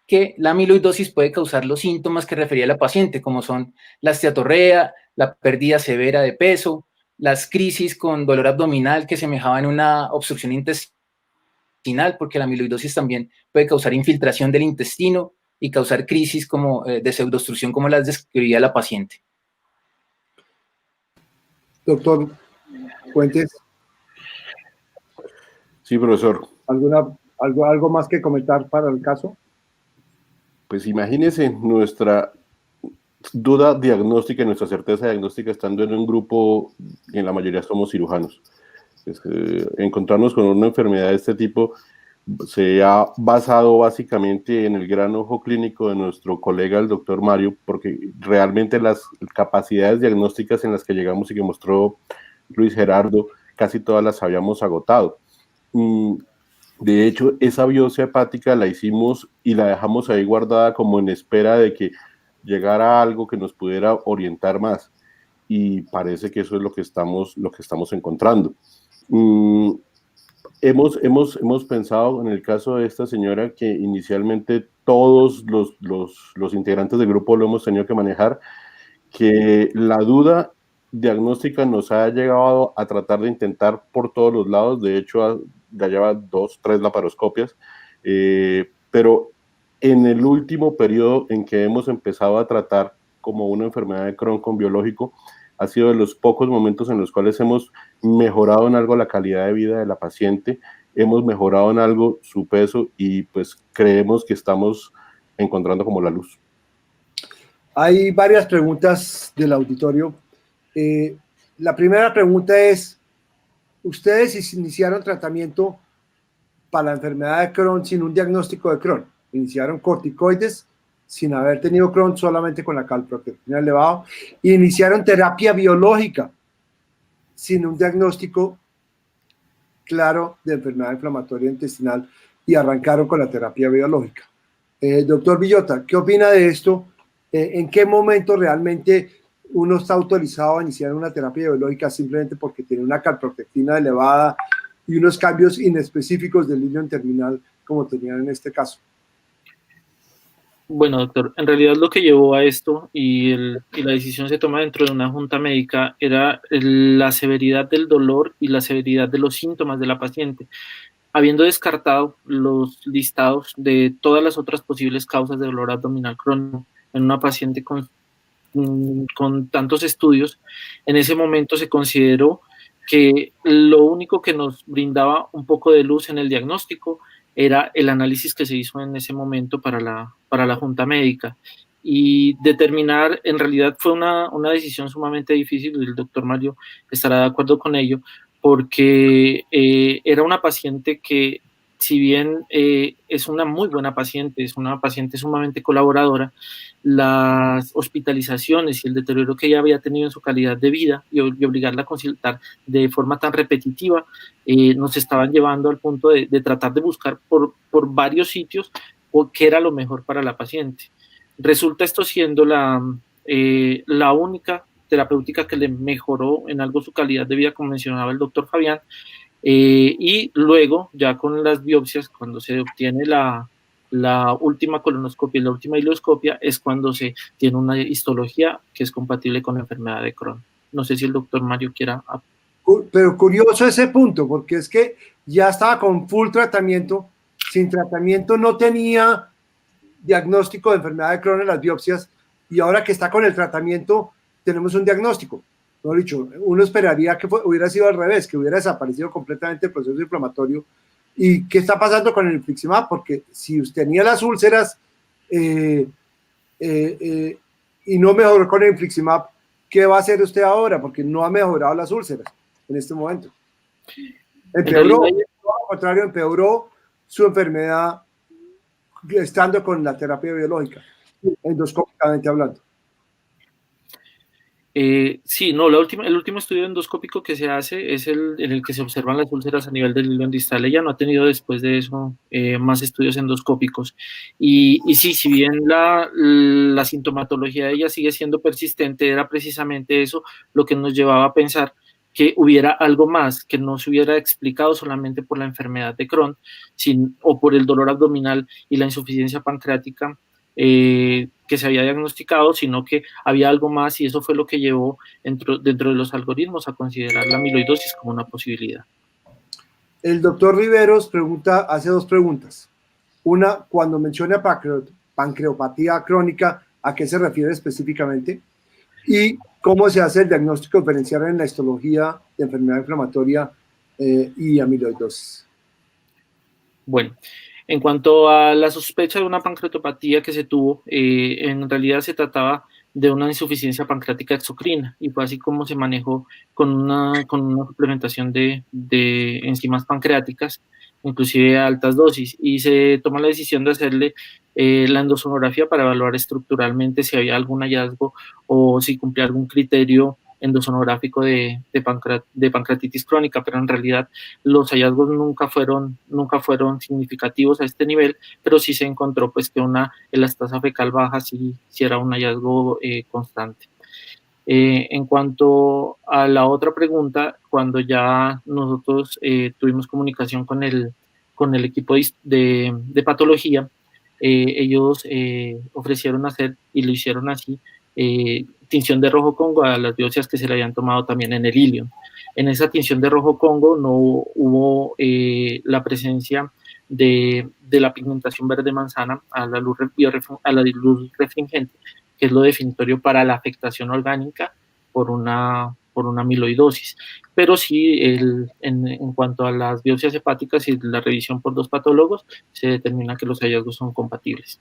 que la amiloidosis puede causar los síntomas que refería la paciente, como son la esteatorrea, la pérdida severa de peso, las crisis con dolor abdominal que semejaban una obstrucción intestinal, porque la amiloidosis también puede causar infiltración del intestino y causar crisis como de pseudoobstrucción, como las describía la paciente. Doctor Fuentes. Sí, profesor. ¿Algo más que comentar para el caso? Pues imagínese nuestra duda diagnóstica y nuestra certeza diagnóstica estando en un grupo, y en la mayoría somos cirujanos. Encontrarnos con una enfermedad de este tipo se ha basado básicamente en el gran ojo clínico de nuestro colega, el doctor Mario, porque realmente las capacidades diagnósticas en las que llegamos y que mostró Luis Gerardo, casi todas las habíamos agotado. De hecho, esa biopsia hepática la hicimos y la dejamos ahí guardada como en espera de que llegara algo que nos pudiera orientar más. Y parece que eso es lo que estamos encontrando. Hemos pensado en el caso de esta señora que inicialmente todos los integrantes del grupo lo hemos tenido que manejar, que la duda diagnóstica nos ha llegado a tratar de intentar por todos los lados. De hecho, ya lleva 2, 3 laparoscopias, pero en el último periodo en que hemos empezado a tratar como una enfermedad de Crohn con biológico, ha sido de los pocos momentos en los cuales hemos mejorado en algo la calidad de vida de la paciente, hemos mejorado en algo su peso y pues creemos que estamos encontrando como la luz. Hay varias preguntas del auditorio. La primera pregunta es, ¿ustedes iniciaron tratamiento para la enfermedad de Crohn sin un diagnóstico de Crohn? Iniciaron corticoides sin haber tenido Crohn, solamente con la calprotectina elevada, e iniciaron terapia biológica sin un diagnóstico claro de enfermedad inflamatoria intestinal y arrancaron con la terapia biológica. Doctor Villota, ¿qué opina de esto? ¿En qué momento realmente uno está autorizado a iniciar una terapia biológica simplemente porque tiene una calprotectina elevada y unos cambios inespecíficos del hilo terminal como tenían en este caso? Bueno, doctor, en realidad lo que llevó a esto y la decisión se toma dentro de una junta médica era la severidad del dolor y la severidad de los síntomas de la paciente. Habiendo descartado los listados de todas las otras posibles causas de dolor abdominal crónico en una paciente con tantos estudios, en ese momento se consideró que lo único que nos brindaba un poco de luz en el diagnóstico era el análisis que se hizo en ese momento para la junta médica. Y determinar, en realidad fue una decisión sumamente difícil, y el doctor Mario estará de acuerdo con ello, porque era una paciente que, si bien es una muy buena paciente, es una paciente sumamente colaboradora, las hospitalizaciones y el deterioro que ella había tenido en su calidad de vida y obligarla a consultar de forma tan repetitiva nos estaban llevando al punto de tratar de buscar por varios sitios qué era lo mejor para la paciente. Resulta esto siendo la única terapéutica que le mejoró en algo su calidad de vida, como mencionaba el doctor Fabián, y luego ya con las biopsias, cuando se obtiene la última colonoscopia y la última hiloscopia, es cuando se tiene una histología que es compatible con la enfermedad de Crohn. No sé si el doctor Mario quiera... Pero curioso ese punto, porque es que ya estaba con full tratamiento, sin tratamiento no tenía diagnóstico de enfermedad de Crohn en las biopsias, y ahora que está con el tratamiento tenemos un diagnóstico. Mejor dicho, uno esperaría que hubiera sido al revés, que hubiera desaparecido completamente el proceso inflamatorio. ¿Y qué está pasando con el infliximab? Porque si tenía las úlceras y no mejoró con el infliximab, ¿qué va a hacer usted ahora? Porque no ha mejorado las úlceras en este momento. Empeoró, al contrario, empeoró su enfermedad estando con la terapia biológica, endoscópicamente hablando. Sí, no, el último estudio endoscópico que se hace es en el que se observan las úlceras a nivel del ilion distal. Ella no ha tenido después de eso más estudios endoscópicos. Y sí, si bien la sintomatología de ella sigue siendo persistente, era precisamente eso lo que nos llevaba a pensar que hubiera algo más, que no se hubiera explicado solamente por la enfermedad de Crohn o por el dolor abdominal y la insuficiencia pancreática, que se había diagnosticado, sino que había algo más, y eso fue lo que llevó dentro de los algoritmos a considerar la amiloidosis como una posibilidad. El doctor Riveros hace dos preguntas. Una, cuando menciona pancreopatía crónica, ¿a qué se refiere específicamente? Y cómo se hace el diagnóstico diferencial en la histología de enfermedad inflamatoria y amiloidosis. Bueno, en cuanto a la sospecha de una pancreatopatía que se tuvo, en realidad se trataba de una insuficiencia pancreática exocrina, y fue así como se manejó con una suplementación de enzimas pancreáticas, inclusive a altas dosis, y se tomó la decisión de hacerle la endosonografía para evaluar estructuralmente si había algún hallazgo o si cumplía algún criterio endosonográfico de pancreatitis crónica, pero en realidad los hallazgos nunca fueron significativos a este nivel, pero sí se encontró pues que una elastasa fecal baja sí era un hallazgo constante. En cuanto a la otra pregunta, cuando ya nosotros tuvimos comunicación con el equipo de patología, ellos ofrecieron hacer, y lo hicieron así, tinción de rojo Congo a las biopsias que se le habían tomado también en el ilion. En esa tinción de rojo Congo no hubo la presencia de la pigmentación verde manzana a la luz refringente, que es lo definitorio para la afectación orgánica por una amiloidosis. Pero sí, en cuanto a las biopsias hepáticas y la revisión por dos patólogos, se determina que los hallazgos son compatibles.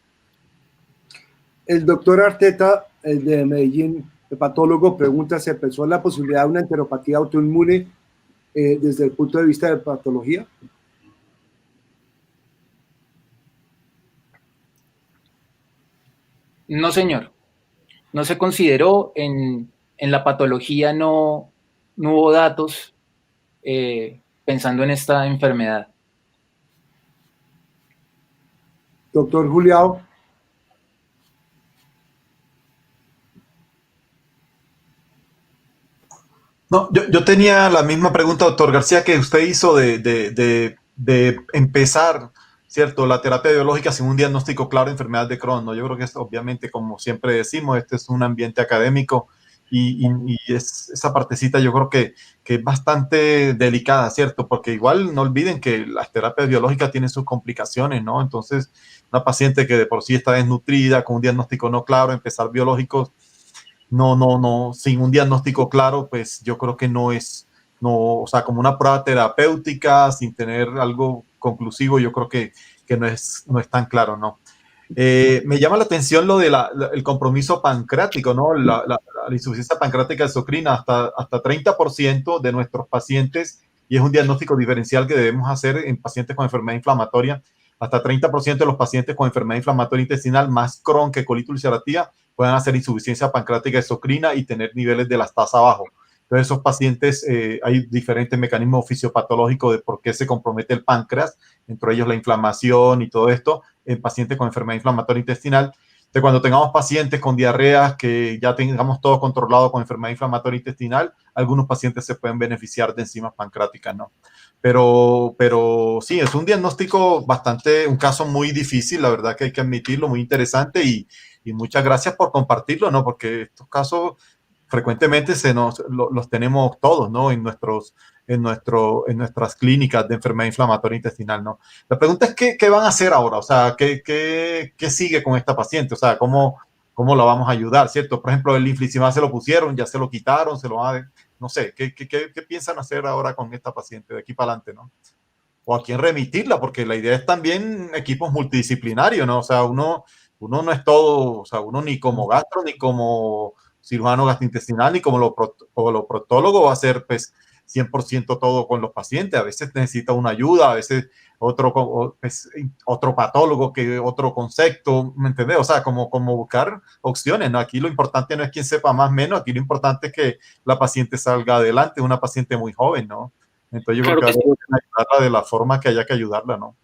El doctor Arteta, el de Medellín, hepatólogo, pregunta, ¿se pensó en la posibilidad de una enteropatía autoinmune desde el punto de vista de patología? No, señor. No se consideró, en la patología no hubo datos pensando en esta enfermedad. Doctor Juliao. No, yo tenía la misma pregunta, doctor García, que usted hizo de empezar, ¿cierto?, la terapia biológica sin un diagnóstico claro de enfermedad de Crohn, ¿no? Yo creo que esto, obviamente, como siempre decimos, este es un ambiente académico y esa partecita yo creo que es bastante delicada, ¿cierto? Porque igual no olviden que las terapias biológicas tienen sus complicaciones, ¿no? Entonces, una paciente que de por sí está desnutrida, con un diagnóstico no claro, empezar biológicos, sin un diagnóstico claro, pues yo creo que o sea, como una prueba terapéutica, sin tener algo conclusivo, yo creo que no es tan claro, ¿no? Me llama la atención lo de el compromiso pancreático, ¿no? La insuficiencia pancreática exocrina, hasta 30% de nuestros pacientes, y es un diagnóstico diferencial que debemos hacer en pacientes con enfermedad inflamatoria, hasta 30% de los pacientes con enfermedad inflamatoria intestinal, más Crohn que colitis ulcerativa, pueden hacer insuficiencia pancreática exocrina y tener niveles de elastasa bajo. Entonces, esos pacientes, hay diferentes mecanismos fisiopatológicos de por qué se compromete el páncreas, entre ellos la inflamación y todo esto, en pacientes con enfermedad inflamatoria intestinal. Entonces, cuando tengamos pacientes con diarreas, que ya tengamos todo controlado con enfermedad inflamatoria intestinal, algunos pacientes se pueden beneficiar de enzimas pancreáticas, ¿no? Pero sí, es un diagnóstico un caso muy difícil, la verdad que hay que admitirlo, muy interesante, y muchas gracias por compartirlo, ¿no? Porque estos casos frecuentemente los tenemos todos, ¿no? En nuestras clínicas de enfermedad inflamatoria intestinal, ¿no? La pregunta es, ¿qué van a hacer ahora? O sea, ¿qué sigue con esta paciente? O sea, ¿cómo la vamos a ayudar, cierto? Por ejemplo, el infliximab se lo pusieron, ya se lo quitaron, no sé, ¿qué piensan hacer ahora con esta paciente de aquí para adelante, ¿no? O a quién remitirla, porque la idea es también equipos multidisciplinarios, ¿no? O sea, uno uno no es todo, o sea, uno ni como gastro, ni como cirujano gastrointestinal, ni como lo proctólogo va a hacer pues 100% todo con los pacientes. A veces necesita una ayuda, a veces pues, otro patólogo, que otro concepto, ¿me entiendes? O sea, como buscar opciones, ¿no? Aquí lo importante no es quién sepa más o menos, aquí lo importante es que la paciente salga adelante, es una paciente muy joven, ¿no? Entonces yo Claro creo que que sí. hay que ayudarla de la forma que haya que ayudarla, ¿no?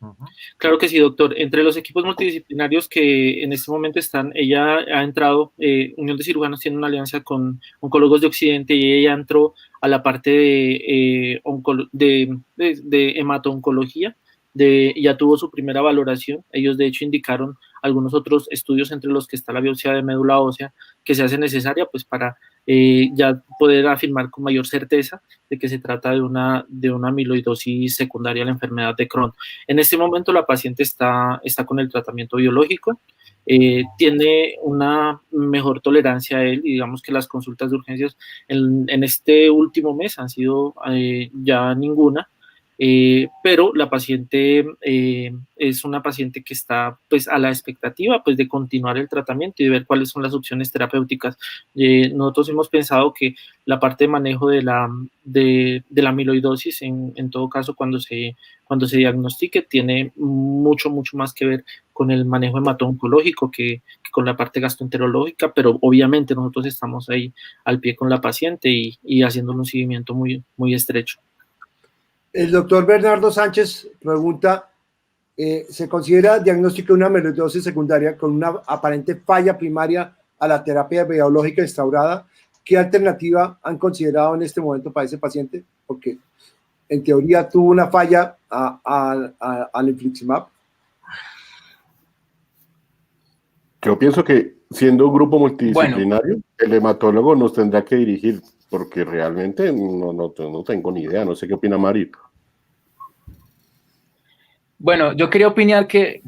Claro que sí, doctor. Entre los equipos multidisciplinarios que en este momento están, ella ha entrado, Unión de Cirujanos tiene una alianza con Oncólogos de Occidente y ella entró a la parte de hemato-oncología, ya tuvo su primera valoración. Ellos de hecho indicaron algunos otros estudios, entre los que está la biopsia de médula ósea, que se hace necesaria pues para ya poder afirmar con mayor certeza de que se trata de una amiloidosis secundaria a la enfermedad de Crohn. En este momento la paciente está con el tratamiento biológico, tiene una mejor tolerancia a él, y digamos que las consultas de urgencias en este último mes han sido ya ninguna, pero la paciente es una paciente que está pues a la expectativa pues de continuar el tratamiento y de ver cuáles son las opciones terapéuticas. Nosotros hemos pensado que la parte de manejo de la amiloidosis, en todo caso cuando se diagnostique, tiene mucho más que ver con el manejo hemato-oncológico que con la parte gastroenterológica, pero obviamente nosotros estamos ahí al pie con la paciente y haciendo un seguimiento muy estrecho. El doctor Bernardo Sánchez pregunta, ¿se considera diagnóstico de una amiloidosis secundaria con una aparente falla primaria a la terapia biológica instaurada? ¿Qué alternativa han considerado en este momento para ese paciente? Porque en teoría tuvo una falla al infliximab. Yo pienso que siendo un grupo multidisciplinario, el hematólogo nos tendrá que dirigir, porque realmente no tengo ni idea, no sé qué opina Mari. Bueno, yo quería opinar que,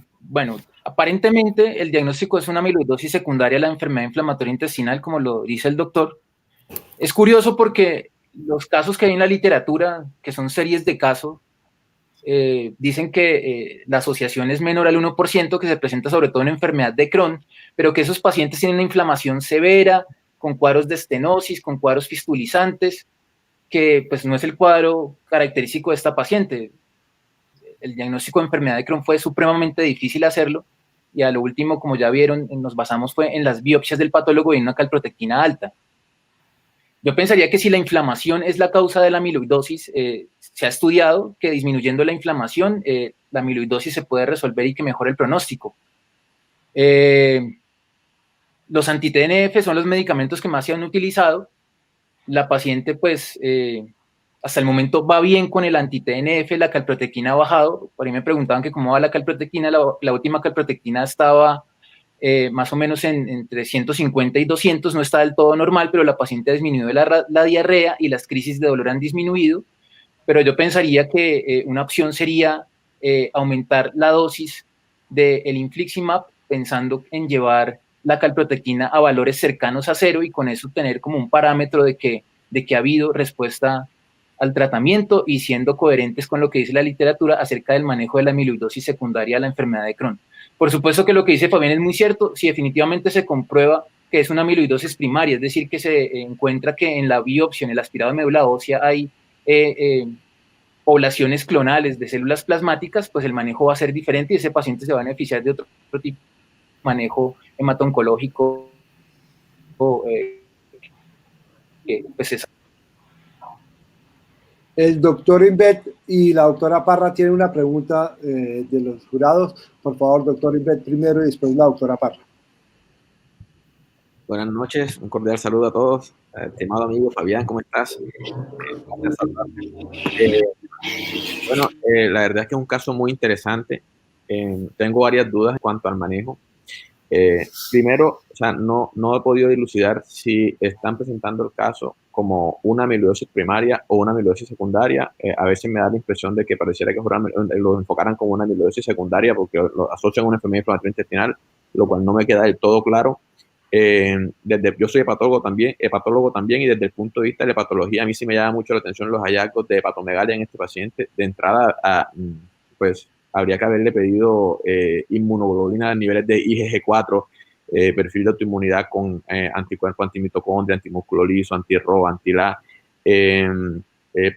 aparentemente el diagnóstico es una amiloidosis secundaria a la enfermedad inflamatoria intestinal, como lo dice el doctor. Es curioso porque los casos que hay en la literatura, que son series de casos, dicen que la asociación es menor al 1%, que se presenta sobre todo en enfermedad de Crohn, pero que esos pacientes tienen una inflamación severa, con cuadros de estenosis, con cuadros fistulizantes, que pues no es el cuadro característico de esta paciente. El diagnóstico de enfermedad de Crohn fue supremamente difícil hacerlo, y a lo último, como ya vieron, nos basamos fue en las biopsias del patólogo y en una calprotectina alta. Yo pensaría que si la inflamación es la causa de la amiloidosis, se ha estudiado que disminuyendo la inflamación, la amiloidosis se puede resolver y que mejore el pronóstico. Los anti-TNF son los medicamentos que más se han utilizado. La paciente, pues, hasta el momento va bien con el anti-TNF, la calprotectina ha bajado. Por ahí me preguntaban que cómo va la calprotectina. La última calprotectina estaba más o menos entre 150 y 200, no está del todo normal, pero la paciente ha disminuido la diarrea y las crisis de dolor han disminuido. Pero yo pensaría que una opción sería aumentar la dosis del infliximab, pensando en llevar la calprotectina a valores cercanos a 0 y con eso tener como un parámetro de que ha habido respuesta al tratamiento y siendo coherentes con lo que dice la literatura acerca del manejo de la amiloidosis secundaria a la enfermedad de Crohn. Por supuesto que lo que dice Fabián es muy cierto. Si definitivamente se comprueba que es una amiloidosis primaria, es decir, que se encuentra que en la biopsia, en el aspirado de médula ósea, hay poblaciones clonales de células plasmáticas, pues el manejo va a ser diferente y ese paciente se va a beneficiar de otro tipo de manejo hemato-oncológico. Pues El doctor Invet y la doctora Parra tienen una pregunta de los jurados. Por favor, doctor Invet primero y después la doctora Parra. Buenas noches, un cordial saludo a todos. Estimado amigo Fabián, ¿cómo estás? La verdad es que es un caso muy interesante. Tengo varias dudas en cuanto al manejo. Primero, o sea, no he podido dilucidar si están presentando el caso como una amiloidosis primaria o una amiloidosis secundaria. A veces me da la impresión de que pareciera que lo enfocaran como una amiloidosis secundaria porque lo asocian a una enfermedad inflamatoria intestinal, lo cual no me queda del todo claro. Yo soy hepatólogo también, y desde el punto de vista de la hepatología, a mí sí me llama mucho la atención los hallazgos de hepatomegalia en este paciente. De entrada, pues habría que haberle pedido inmunoglobulina a niveles de IgG4, perfil de autoinmunidad con anticuerpo, antimitocondria, antimúsculo liso, anti-RO, anti-LA.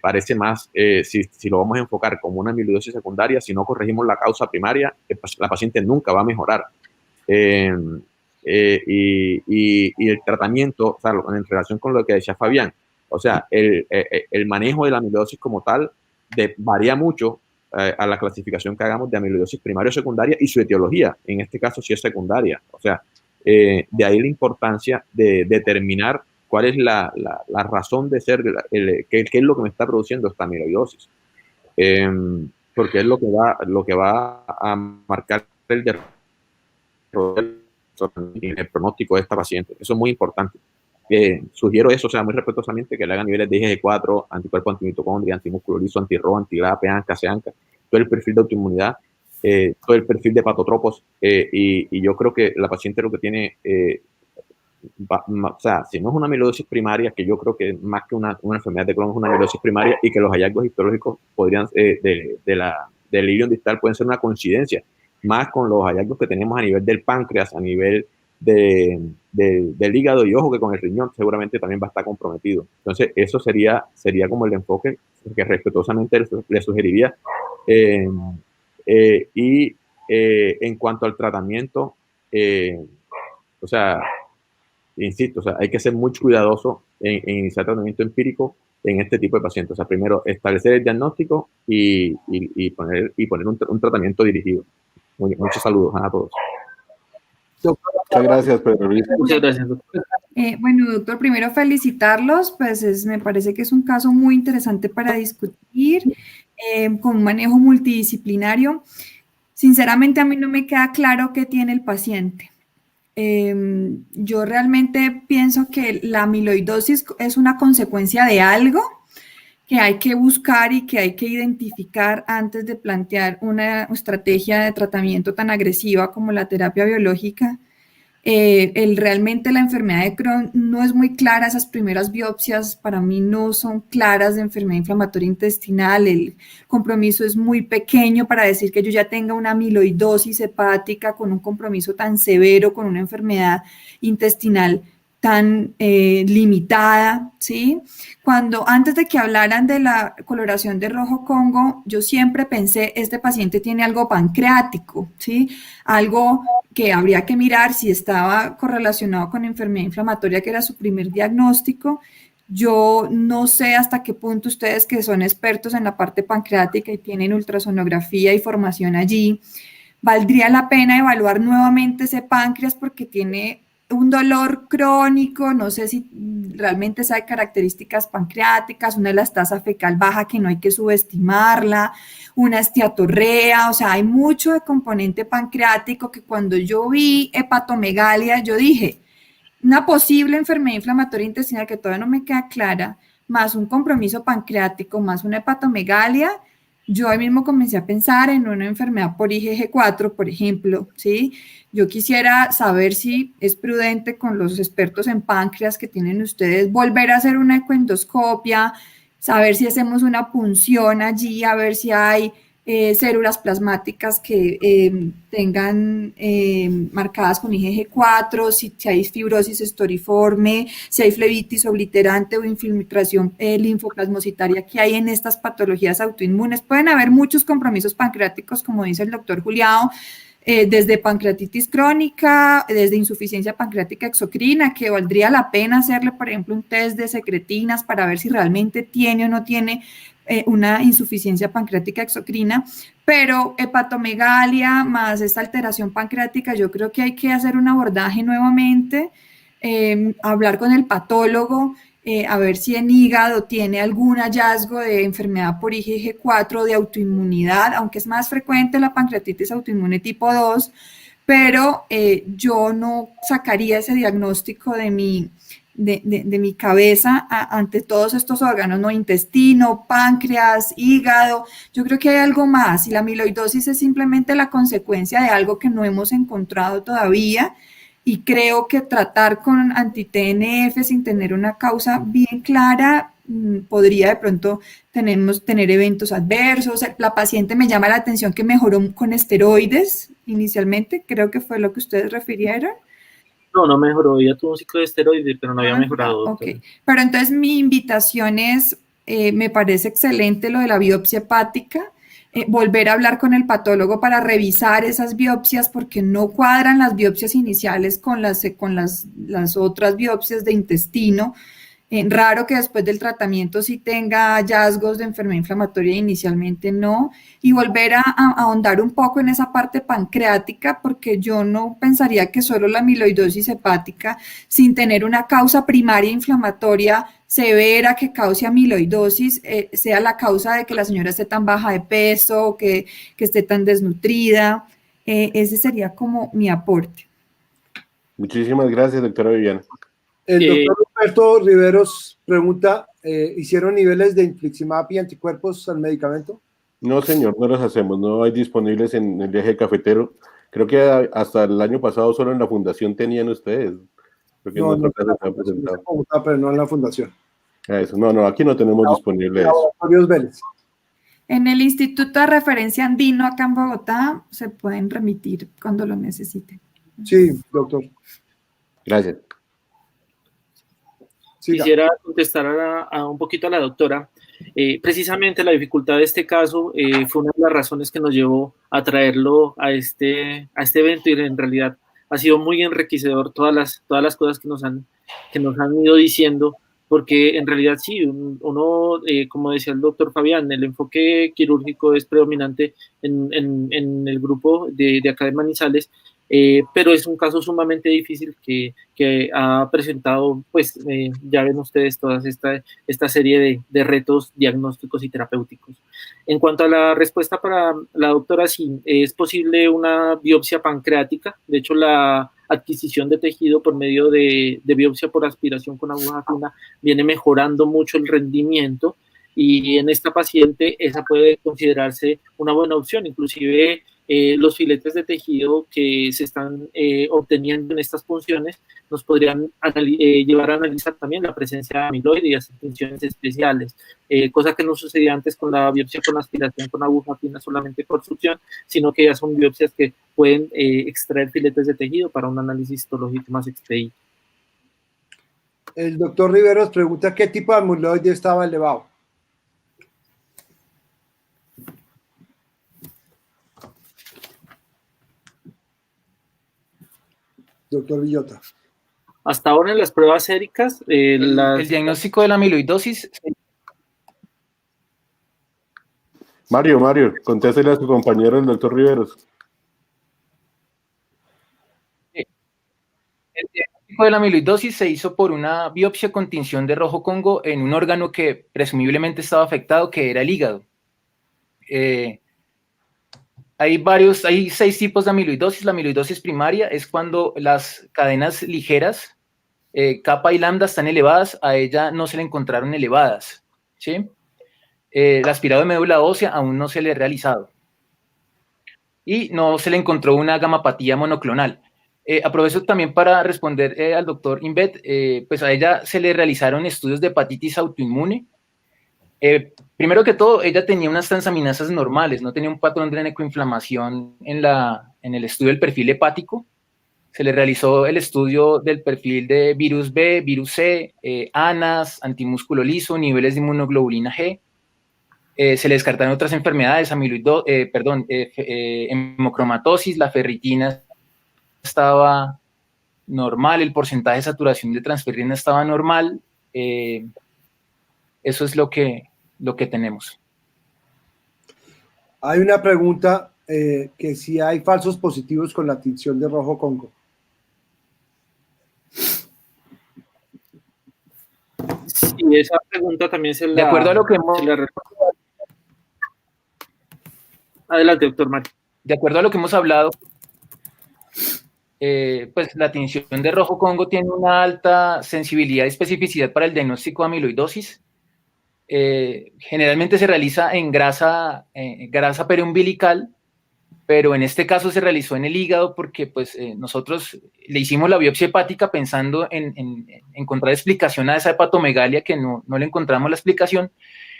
Parece más, si lo vamos a enfocar como una amiloidosis secundaria, si no corregimos la causa primaria, la paciente nunca va a mejorar. Y el tratamiento, o sea, en relación con lo que decía Fabián, o sea, el manejo de la amiloidosis como tal varía mucho a la clasificación que hagamos de amiloidosis primaria o secundaria y su etiología, en este caso sí es secundaria. O sea, de ahí la importancia de determinar cuál es la razón de ser, qué es lo que me está produciendo esta amiloidosis. Porque es lo que va a marcar el pronóstico de esta paciente. Eso es muy importante. Sugiero eso, o sea, muy respetuosamente, que le hagan niveles de IgG4, anticuerpo, antimitocondria, antimúsculo liso, anti-RO, anti-LA, PANCA, CEANCA, todo el perfil de autoinmunidad, todo el perfil de hepatotropos, y yo creo que la paciente lo que tiene, o sea, si no es una amiloidosis primaria, que yo creo que más que una enfermedad de Crohn es una amiloidosis primaria, y que los hallazgos histológicos podrían, del ilion distal pueden ser una coincidencia, más con los hallazgos que tenemos a nivel del páncreas, a nivel del hígado, y ojo que con el riñón seguramente también va a estar comprometido. Entonces eso sería como el enfoque que respetuosamente le sugeriría. En cuanto al tratamiento, o sea, insisto, o sea, hay que ser muy cuidadoso en iniciar tratamiento empírico en este tipo de pacientes. O sea, primero establecer el diagnóstico y poner un tratamiento dirigido. Muchos saludos a todos. Muchas gracias, Pedro Luis. Muchas gracias, doctor. Bueno, doctor, primero felicitarlos, pues me parece que es un caso muy interesante para discutir, con un manejo multidisciplinario. Sinceramente, a mí no me queda claro qué tiene el paciente. Yo realmente pienso que la amiloidosis es una consecuencia de algo que hay que buscar y que hay que identificar antes de plantear una estrategia de tratamiento tan agresiva como la terapia biológica. Realmente la enfermedad de Crohn no es muy clara, esas primeras biopsias para mí no son claras de enfermedad inflamatoria intestinal, el compromiso es muy pequeño para decir que yo ya tenga una amiloidosis hepática con un compromiso tan severo, con una enfermedad intestinal tan limitada, ¿sí? Antes de que hablaran de la coloración de rojo Congo, yo siempre pensé, este paciente tiene algo pancreático, ¿sí? Algo que habría que mirar si estaba correlacionado con enfermedad inflamatoria, que era su primer diagnóstico. Yo no sé hasta qué punto ustedes, que son expertos en la parte pancreática y tienen ultrasonografía y formación allí, valdría la pena evaluar nuevamente ese páncreas porque tiene un dolor crónico, no sé si realmente hay características pancreáticas, una elastasa fecal baja que no hay que subestimarla, una esteatorrea, o sea, hay mucho de componente pancreático que cuando yo vi hepatomegalia, yo dije, una posible enfermedad inflamatoria intestinal que todavía no me queda clara, más un compromiso pancreático, más una hepatomegalia, yo ahí mismo comencé a pensar en una enfermedad por IgG4, por ejemplo, ¿sí? Yo quisiera saber si es prudente con los expertos en páncreas que tienen ustedes volver a hacer una ecoendoscopia, saber si hacemos una punción allí, a ver si hay células plasmáticas que tengan marcadas con IgG4, si hay fibrosis estoriforme, si hay flebitis obliterante o infiltración linfoplasmocitaria que hay en estas patologías autoinmunes. Pueden haber muchos compromisos pancreáticos, como dice el doctor Juliao, desde pancreatitis crónica, desde insuficiencia pancreática exocrina, que valdría la pena hacerle, por ejemplo, un test de secretinas para ver si realmente tiene o no tiene una insuficiencia pancreática exocrina, pero hepatomegalia más esta alteración pancreática, yo creo que hay que hacer un abordaje nuevamente, hablar con el patólogo, a ver si en hígado tiene algún hallazgo de enfermedad por IgG4 de autoinmunidad, aunque es más frecuente la pancreatitis autoinmune tipo 2, pero yo no sacaría ese diagnóstico de mi cabeza ante todos estos órganos, ¿no? Intestino, páncreas, hígado. Yo creo que hay algo más y la amiloidosis es simplemente la consecuencia de algo que no hemos encontrado todavía. Y creo que tratar con anti-TNF sin tener una causa bien clara podría de pronto tener eventos adversos. La paciente me llama la atención que mejoró con esteroides inicialmente, creo que fue lo que ustedes refirieron. No mejoró, ella tuvo un ciclo de esteroides, pero no había mejorado. Ok, pero entonces mi invitación es, me parece excelente lo de la biopsia hepática, volver a hablar con el patólogo para revisar esas biopsias porque no cuadran las biopsias iniciales con las otras biopsias de intestino. Raro que después del tratamiento sí tenga hallazgos de enfermedad inflamatoria e inicialmente no, y volver a ahondar un poco en esa parte pancreática, porque yo no pensaría que solo la amiloidosis hepática, sin tener una causa primaria inflamatoria severa que cause amiloidosis, sea la causa de que la señora esté tan baja de peso, que esté tan desnutrida. Ese sería como mi aporte. Muchísimas gracias, doctora Viviana. El doctor Roberto Riveros pregunta, ¿hicieron niveles de infliximab y anticuerpos al medicamento? No, señor, no los hacemos, no hay disponibles en el eje cafetero. Creo que hasta el año pasado solo en la fundación tenían ustedes. Creo que No, en nuestra casa está presentado. Pero no en la fundación. Eso, no, aquí no tenemos disponible eso. Vélez. En el Instituto de Referencia Andino acá en Bogotá se pueden remitir cuando lo necesiten. Sí, doctor. Gracias. Quisiera contestar a un poquito a la doctora. Precisamente la dificultad de este caso fue una de las razones que nos llevó a traerlo a este evento, y en realidad ha sido muy enriquecedor todas las cosas que nos han ido diciendo, porque en realidad sí, uno, como decía el doctor Fabián, el enfoque quirúrgico es predominante en el grupo de acá de Manizales, pero es un caso sumamente difícil que ha presentado, pues ya ven ustedes toda esta serie de retos diagnósticos y terapéuticos. En cuanto a la respuesta para la doctora, sí, es posible una biopsia pancreática. De hecho, la adquisición de tejido por medio de biopsia por aspiración con aguja fina viene mejorando mucho el rendimiento, y en esta paciente esa puede considerarse una buena opción. Inclusive los filetes de tejido que se están obteniendo en estas punciones nos podrían llevar a analizar también la presencia de amiloide y hacer punciones especiales, cosa que no sucedía antes con la biopsia con aspiración con aguja fina solamente por succión, sino que ya son biopsias que pueden extraer filetes de tejido para un análisis histológico más expedito. El doctor Riveros pregunta qué tipo de amiloide estaba elevado. Doctor Villota. Hasta ahora en las pruebas séricas, el diagnóstico de la amiloidosis. Mario, contéstele a su compañero, el doctor Riveros. El diagnóstico de la amiloidosis se hizo por una biopsia con tinción de rojo Congo en un órgano que presumiblemente estaba afectado, que era el hígado. Hay 6 tipos de amiloidosis. La amiloidosis primaria es cuando las cadenas ligeras, kappa y lambda, están elevadas. A ella no se le encontraron elevadas, ¿sí? El aspirado de médula ósea aún no se le ha realizado. Y no se le encontró una gamapatía monoclonal. Aprovecho también para responder al doctor Invet. Pues a ella se le realizaron estudios de hepatitis autoinmune. Primero que todo, ella tenía unas transaminasas normales, no tenía un patrón de necroinflamación en el estudio del perfil hepático. Se le realizó el estudio del perfil de virus B, virus C, ANAS, antimúsculo liso, niveles de inmunoglobulina G. Se le descartaron otras enfermedades, hemocromatosis, la ferritina estaba normal, el porcentaje de saturación de transferrina estaba normal. Eso es lo que tenemos. Hay una pregunta que si hay falsos positivos con la tinción de rojo Congo. Sí, esa pregunta también se la... De acuerdo a lo que hemos... Adelante, doctor Mario. De acuerdo a lo que hemos hablado, pues la tinción de rojo Congo tiene una alta sensibilidad y especificidad para el diagnóstico de amiloidosis. Generalmente se realiza en grasa periumbilical, pero en este caso se realizó en el hígado porque pues nosotros le hicimos la biopsia hepática pensando en encontrar explicación a esa hepatomegalia que no le encontramos la explicación,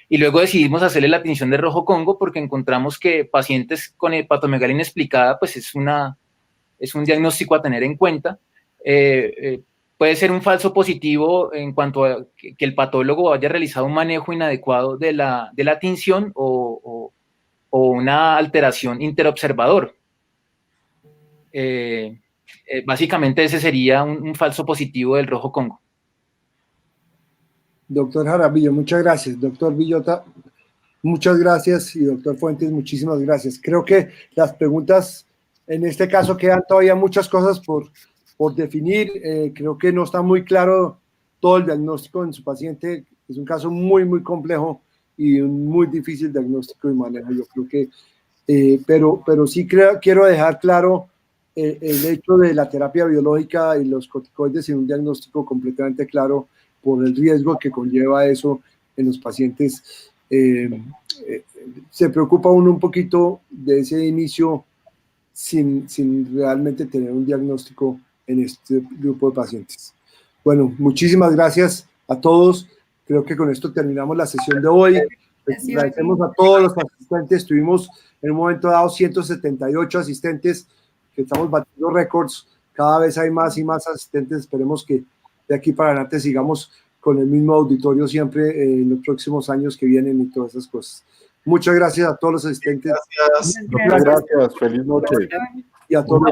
y luego decidimos hacerle la tinción de rojo Congo porque encontramos que pacientes con hepatomegalia inexplicada pues es un diagnóstico a tener en cuenta. Puede ser un falso positivo en cuanto a que el patólogo haya realizado un manejo inadecuado de la tinción o una alteración interobservador. Básicamente ese sería un falso positivo del rojo Congo. Doctor Jaramillo, muchas gracias. Doctor Villota, muchas gracias. Y doctor Fuentes, muchísimas gracias. Creo que las preguntas, en este caso, quedan todavía muchas cosas por definir. Creo que no está muy claro todo el diagnóstico en su paciente. Es un caso muy, muy complejo y un muy difícil diagnóstico y manejo. Yo creo que, pero sí quiero dejar claro el hecho de la terapia biológica y los corticoides en un diagnóstico completamente claro por el riesgo que conlleva eso en los pacientes. Se preocupa uno un poquito de ese inicio sin realmente tener un diagnóstico en este grupo de pacientes. Bueno, muchísimas gracias a todos. Creo que con esto terminamos la sesión de hoy. Agradecemos a todos los asistentes. Tuvimos en un momento dado 178 asistentes, que estamos batiendo récords. Cada vez hay más y más asistentes. Esperemos que de aquí para adelante sigamos con el mismo auditorio siempre en los próximos años que vienen y todas esas cosas. Muchas gracias a todos los asistentes. Gracias. Feliz noche. Y a todos.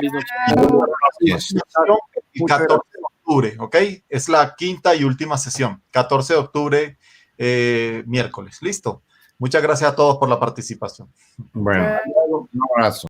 El 14 de octubre, ¿ok? Es la quinta y última sesión. 14 de octubre, miércoles. Listo. Muchas gracias a todos por la participación. Bueno, un abrazo.